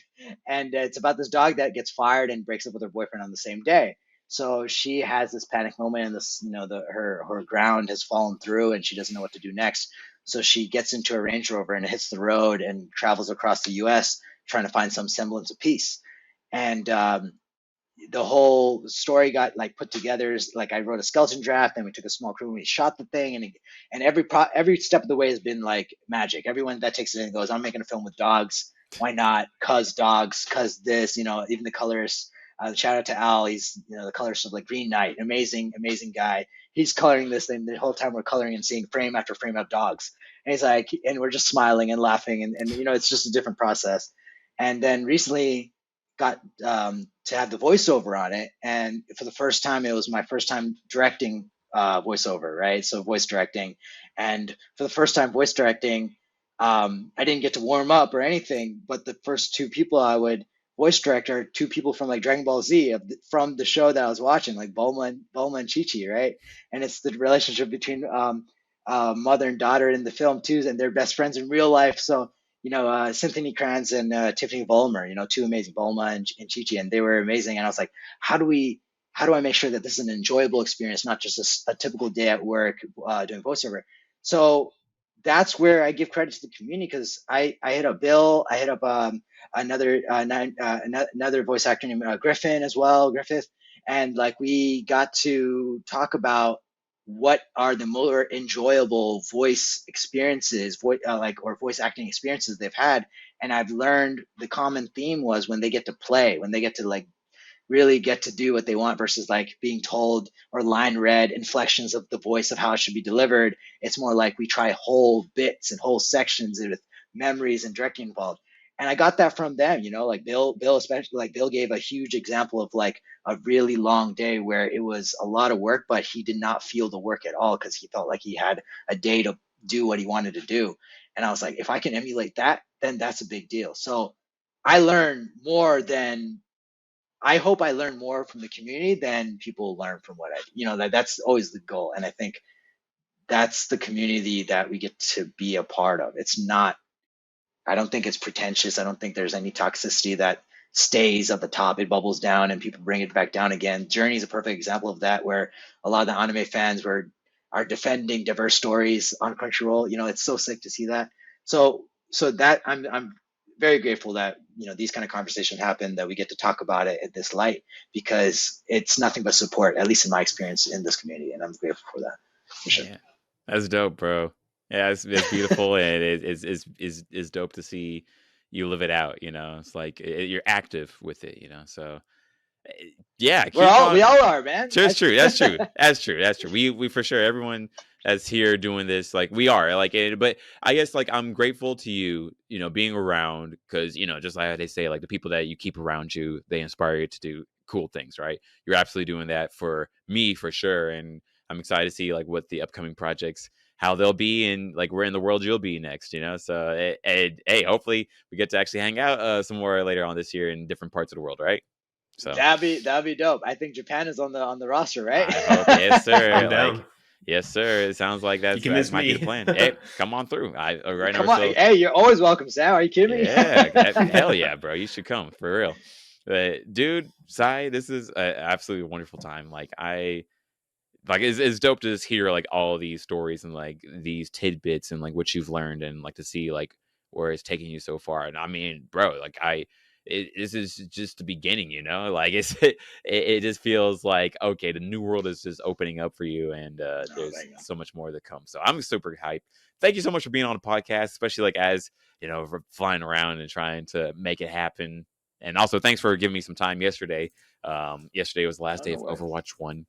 it's about this dog that gets fired and breaks up with her boyfriend on the same day. So she has this panic moment, and this, her ground has fallen through, and she doesn't know what to do next. So she gets into a Range Rover and hits the road and travels across the U.S. trying to find some semblance of peace. And the whole story got like put together. Like I wrote a skeleton draft, and we took a small crew and we shot the thing, and every step of the way has been like magic. Everyone that takes it in goes, I'm making a film with dogs. Why not? Cause dogs, cause this, even the colorist. Shout out to Al. He's the colorist of like Green Knight. Amazing guy. He's coloring this thing the whole time. We're coloring and seeing frame after frame of dogs. And he's like, and we're just smiling and laughing, and it's just a different process. And then recently got to have the voiceover on it, and for the first time, it was my first time directing voiceover, right? So voice directing, and for the first time voice directing, I didn't get to warm up or anything, but the first two people I would voice direct are two people from like Dragon Ball Z from the show that I was watching, like Bulma and Chi-Chi, right? And it's the relationship between mother and daughter in the film too, and they're best friends in real life. So Cynthia Kranz and Tiffany Vollmer, two amazing, Bulma and Chi-Chi, and they were amazing. And I was like, how do I make sure that this is an enjoyable experience, not just a typical day at work doing voiceover? So that's where I give credit to the community, because I hit up Bill, I hit up another voice actor named Griffin as well, Griffith, and like we got to talk about what are the more enjoyable voice experiences, or voice acting experiences they've had. And I've learned the common theme was when they get to play, when they get to like really get to do what they want versus like being told or line read inflections of the voice of how it should be delivered. It's more like we try whole bits and whole sections with memories and directing involved. And I got that from them, like Bill, especially, like Bill gave a huge example of like a really long day where it was a lot of work, but he did not feel the work at all because he felt like he had a day to do what he wanted to do. And I was like, if I can emulate that, then that's a big deal. So I learn more than I hope I learn more from the community than people learn from what that's always the goal. And I think that's the community that we get to be a part of. I don't think it's pretentious. I don't think there's any toxicity that stays at the top, it bubbles down and people bring it back down again. Journey is a perfect example of that, where a lot of the anime fans are defending diverse stories on Crunchyroll. It's so sick to see that. So that I'm very grateful that these kind of conversations happen, that we get to talk about it in this light, because it's nothing but support, at least in my experience in this community, and I'm grateful for that. For sure.
Yeah. That's dope, bro. Yeah, it's beautiful, and it's dope to see you live it out. It's like you're active with it. So yeah,
we all are, man.
That's true. That's true. We for sure, everyone that's here doing this, like, we are like it. But I guess, like, I'm grateful to you, being around, because just like they say, like, the people that you keep around you, they inspire you to do cool things, right? You're absolutely doing that for me, for sure, and I'm excited to see, like, what the upcoming projects, how they'll be, and, like, where in the world you'll be next. So hey, hopefully we get to actually hang out some more later on this year in different parts of the world, right? So
that'd be dope. I think Japan is on the roster, right?
Yes, sir.
I'm down.
Yes, sir. It sounds like that might be the plan. Hey, come on through.
Come on. Hey, you're always welcome, Sam. Are you kidding me?
Yeah, hell yeah, bro. You should come, for real. But, dude, Sy, this is an absolutely wonderful time. Like, it's dope to just hear, like, all these stories and, like, these tidbits and, like, what you've learned, and, like, to see, like, where it's taking you so far. And I mean, bro, like, this is just the beginning, like, it just feels like, okay, the new world is just opening up for you, and there's so much more to come. So I'm super hyped. Thank you so much for being on the podcast, especially, like, as for flying around and trying to make it happen. And also, thanks for giving me some time yesterday. Yesterday was the last day of Overwatch 1.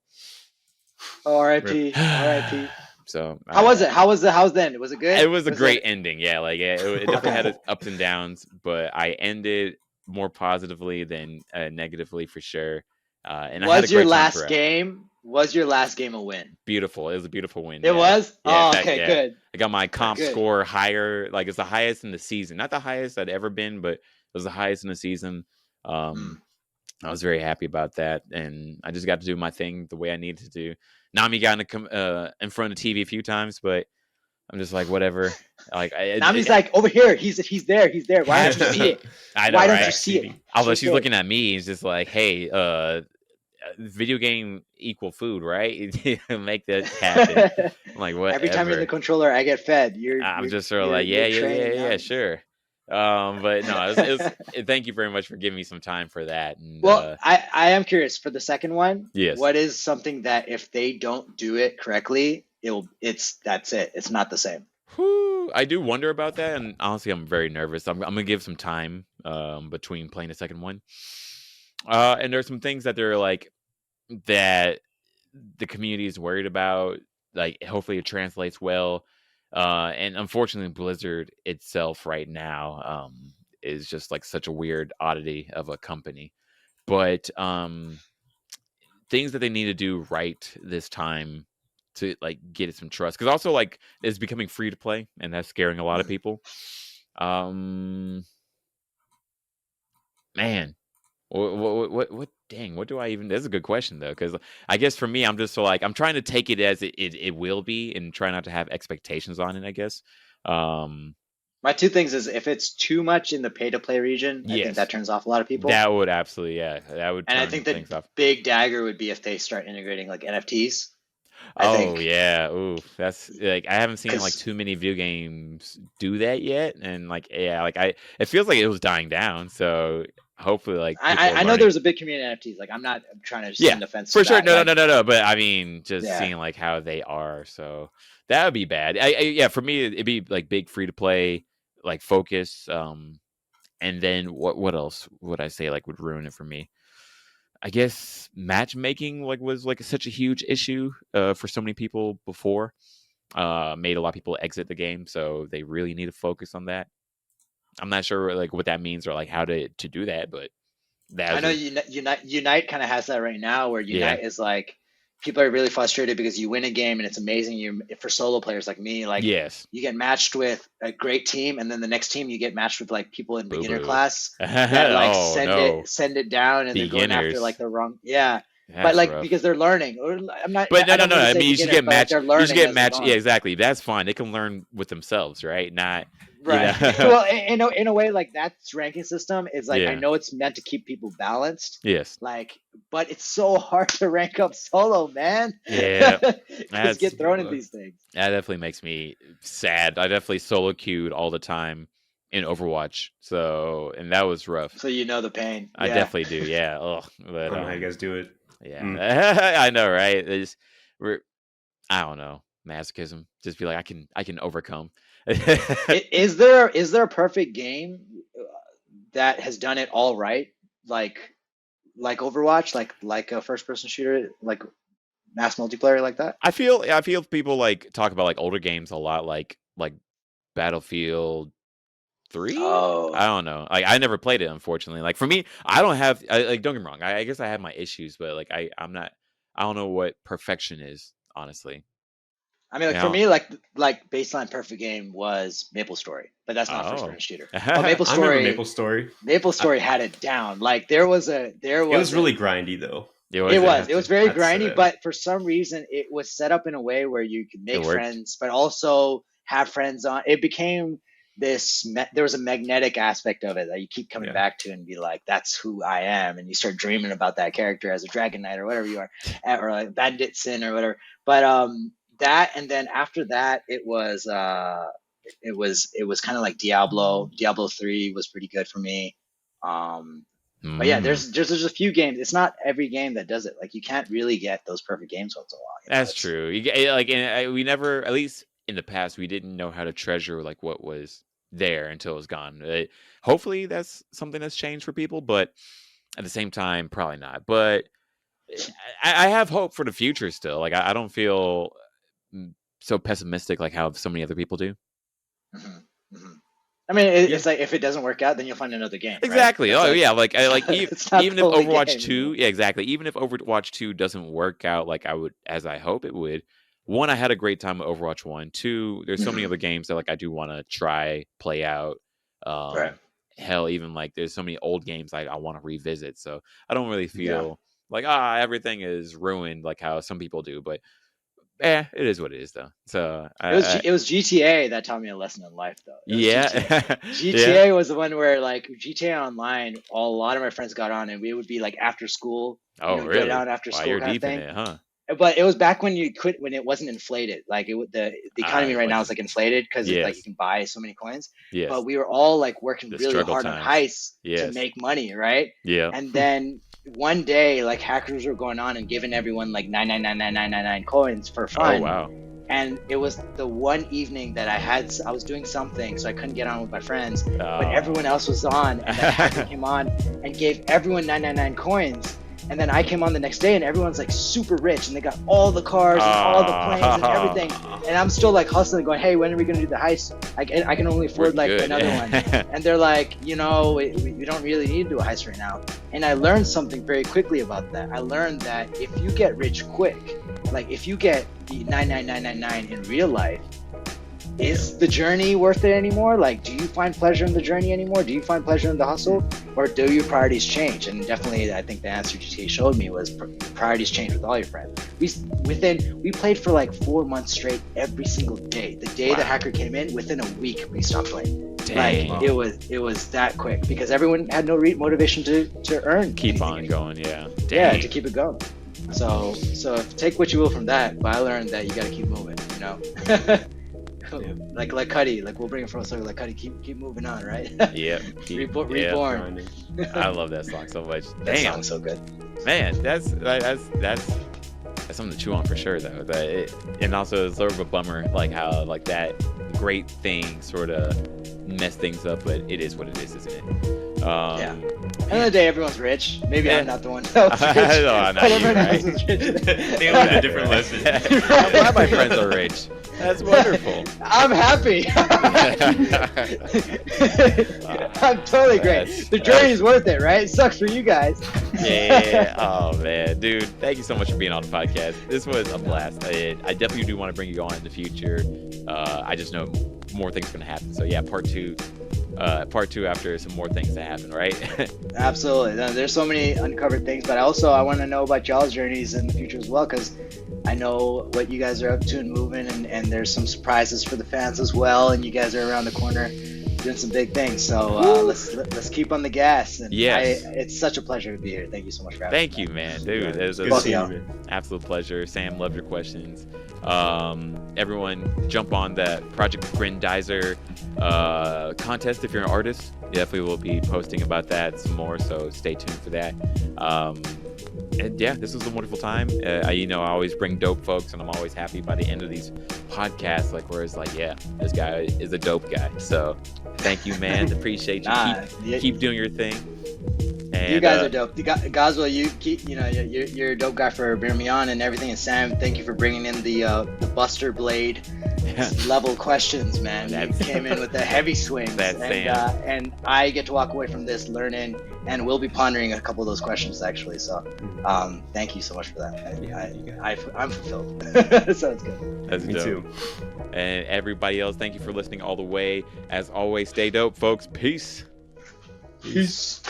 Oh, R.I.P. R.I.P.
So
how was it? How's the end? Was it good?
It was a great ending. Yeah, like, it definitely had its ups and downs, but I ended more positively than negatively, for sure. And I had a great time.
Was your last game a win?
Beautiful. It was a beautiful win.
It was?
Yeah,
okay, good.
I got my comp score higher. Like, it's the highest in the season. Not the highest I'd ever been, but it was the highest in the season. I was very happy about that, and I just got to do my thing the way I needed to do. Nami got in front of the TV a few times, but I'm just like, whatever. Like,
Nami's like, over here. He's there. Why don't you see it?
I know,
Why
right?
don't you see it?
Although she's looking at me, he's just like, hey, video game equal food, right? Make that happen. I'm like, what?
Every time you're in the controller, I get fed.
I'm just sort of like, yeah, sure. But no, thank you very much for giving me some time for that. And,
well, I am curious for the second one.
Yes.
What is something that if they don't do it correctly, that's it. It's not the same.
I do wonder about that, and honestly, I'm very nervous. I'm gonna give some time between playing the second one. And there's some things that they're like that the community is worried about. Like, hopefully it translates well. And unfortunately, Blizzard itself right now is just like such a weird oddity of a company. But things that they need to do right this time to, like, get some trust, because also, like, it's becoming free to play, and that's scaring a lot of people. Man, what dang, what do I even, that's a good question, though, because I guess for me, I'm just like, I'm trying to take it as it will be, and try not to have expectations on it, I guess.
My two things is, if it's too much in the pay to play region, I think that turns off a lot of people.
That would absolutely, that would turn
and I think
things
the
off.
big dagger would be if they start integrating, like, NFTs.
Yeah. Ooh, that's, like, I haven't seen, like, too many video games do that yet, and, like, like, it feels like it was dying down, so hopefully, like,
I know there's a big community of NFTs. Like, I'm not trying to send the fence
for sure.
back.
No. But I mean, just seeing, like, how they are, so that would be bad. For me, it'd be like big free to play, like, focus. And then what else would I say, like, would ruin it for me? I guess matchmaking, like, was, like, such a huge issue for so many people before. Made a lot of people exit the game, so they really need to focus on that. I'm not sure, like, what that means or, like, how to do that, but
I know Unite kind of has that right now, where Unite is like, people are really frustrated because you win a game and it's amazing. For solo players like me, like, you get matched with a great team, and then the next team you get matched with, like, people in beginner class that, like, send it down, and they're going after, like, the wrong but, like, rough. Because they're learning. Or I'm not.
But no. I mean, you should get matched. You should get matched.
Yeah,
exactly. That's fine. They can learn with themselves, right? Not
Right.
You know?
Well, in a way, like that ranking system is like,
Yeah.
I know it's meant to keep people balanced.
Yes.
Like, but it's so hard to rank up solo, man.
Yeah.
Just get thrown in these things.
That definitely makes me sad. I definitely solo queued all the time in Overwatch. So, and that was rough.
So you know the pain.
I definitely do. Yeah. Ugh. But,
I don't know how you guys do it.
Yeah. I know, right? I don't know. Masochism. Just be like, I can overcome.
Is there a perfect game that has done it all right? Like Overwatch, like a first person shooter, like mass multiplayer like that?
I feel people like talk about like older games a lot, like Battlefield 3.
Oh.
I don't know. Like I never played it, unfortunately. Like for me, I don't have. Like don't get me wrong. I guess I have my issues, but like I'm not. I don't know what perfection is, honestly.
I mean, like for me, like baseline perfect game was Maple Story, but that's not first person shooter. But Maple
I remember Maple Story.
Maple Story had it down. Like it was
really grindy though.
It was very grindy, but for some reason it was set up in a way where you could make friends, but also have friends on. It became this. There was a magnetic aspect of it that you keep coming back to and be like, "That's who I am," and you start dreaming about that character as a Dragon Knight or whatever you are, or like Bandit Sin or whatever. But that, and then after that, it was kind of like Diablo. Diablo 3 was pretty good for me. But yeah, there's a few games. It's not every game that does it. Like you can't really get those perfect games once in a while.
That's true. You get like, and we never, at least in the past, we didn't know how to treasure like what was there until it was gone. Hopefully, that's something that's changed for people, but at the same time, probably not. But I have hope for the future still. Like I don't feel so pessimistic like how so many other people do.
I mean, it's like if it doesn't work out, then you'll find another game.
Exactly.
Right?
Even if Overwatch 2,
game.
exactly. Even if Overwatch 2 doesn't work out like I hope it would. One, I had a great time with Overwatch 1. Two, there's so many other games that like I do want to try, play out. Hell, even like there's so many old games I want to revisit. So I don't really feel like everything is ruined like how some people do, but it is what it is though. So
it was GTA that taught me a lesson in life though. GTA was the one where like GTA Online, a lot of my friends got on and we would be like after school.
Really?
Go down after school
you're
kind
deep
of thing.
in it, huh?
But it was back when when it wasn't inflated. Like the economy right now is like inflated because like you can buy so many coins.
Yes.
But we were all like working really hard on heists to make money, right?
Yeah.
And then one day, like hackers were going on and giving everyone like 9999999 coins for fun.
Oh wow.
And it was the one evening that I was doing something, so I couldn't get on with my friends. But everyone else was on, and the hacker came on and gave everyone 999 coins. And then I came on the next day and everyone's like super rich and they got all the cars and all the planes and everything. And I'm still like hustling going, hey, when are we going to do the heist? I can only afford another one. And they're like, we don't really need to do a heist right now. And I learned something very quickly about that. I learned that if you get rich quick, like if you get the 99999 in real life, is the journey worth it anymore? Like, do you find pleasure in the journey anymore? Do you find pleasure in the hustle? Or do your priorities change? And definitely, I think the answer GTA showed me was priorities change with all your friends. We played for like 4 months straight every single day. The day the hacker came in, within a week, we stopped playing.
Dang.
Like, it was that quick because everyone had no motivation to earn.
Keep on going, yeah. Dang.
Yeah, to keep it going. So take what you will from that, but I learned that you got to keep moving, Like Cuddy, like we'll bring it from a circle. Like Cuddy, keep moving on, right?
Yeah.
Reborn.
I love that song so much.
That
Damn,
song's so good.
Man, that's something to chew on for sure, though. And also it's sort of a bummer, like how like that great thing sort of messed things up, but it is what it is, isn't it?
Yeah. End of the day, everyone's rich. Maybe I'm not the one that was rich.
No, not you, right?
They learned a different lesson.
I'm glad my friends are rich. That's wonderful.
I'm happy. I'm totally great. The journey is worth it, right? It sucks for you guys.
Yeah. Oh man, dude. Thank you so much for being on the podcast. This was a blast. I definitely do want to bring you on in the future. I just know more things are gonna happen. So yeah, part 2 part 2 after some more things that happen, right?
Absolutely. There's so many uncovered things, but I want to know about y'all's journeys in the future as well, because I know what you guys are up to and moving, and there's some surprises for the fans as well, and you guys are around the corner doing some big things. So let's keep on the gas. And
yes.
It's such a pleasure to be here. Thank you so much for having me.
Thank you, man, dude. It was
Good
absolute pleasure. Sam, love your questions. Everyone, jump on that Project Grendizer contest if you're an artist. Definitely will be posting about that some more, so stay tuned for that. And yeah, this was a wonderful time. I always bring dope folks, and I'm always happy by the end of these podcasts, like where it's like, yeah, this guy is a dope guy. So thank you, man. Appreciate you. Keep doing your thing. And,
you guys are dope. Goswell, you keep, you're a dope guy for bringing me on and everything. And Sam, thank you for bringing in the Buster Blade level questions, man. You came in with the heavy swings. And I get to walk away from this learning, and we'll be pondering a couple of those questions actually. So thank you so much for that. I'm fulfilled. Sounds good.
That's
Me
dope.
too.
And everybody else, thank you for listening all the way. As always, stay dope, folks. Peace.
Peace.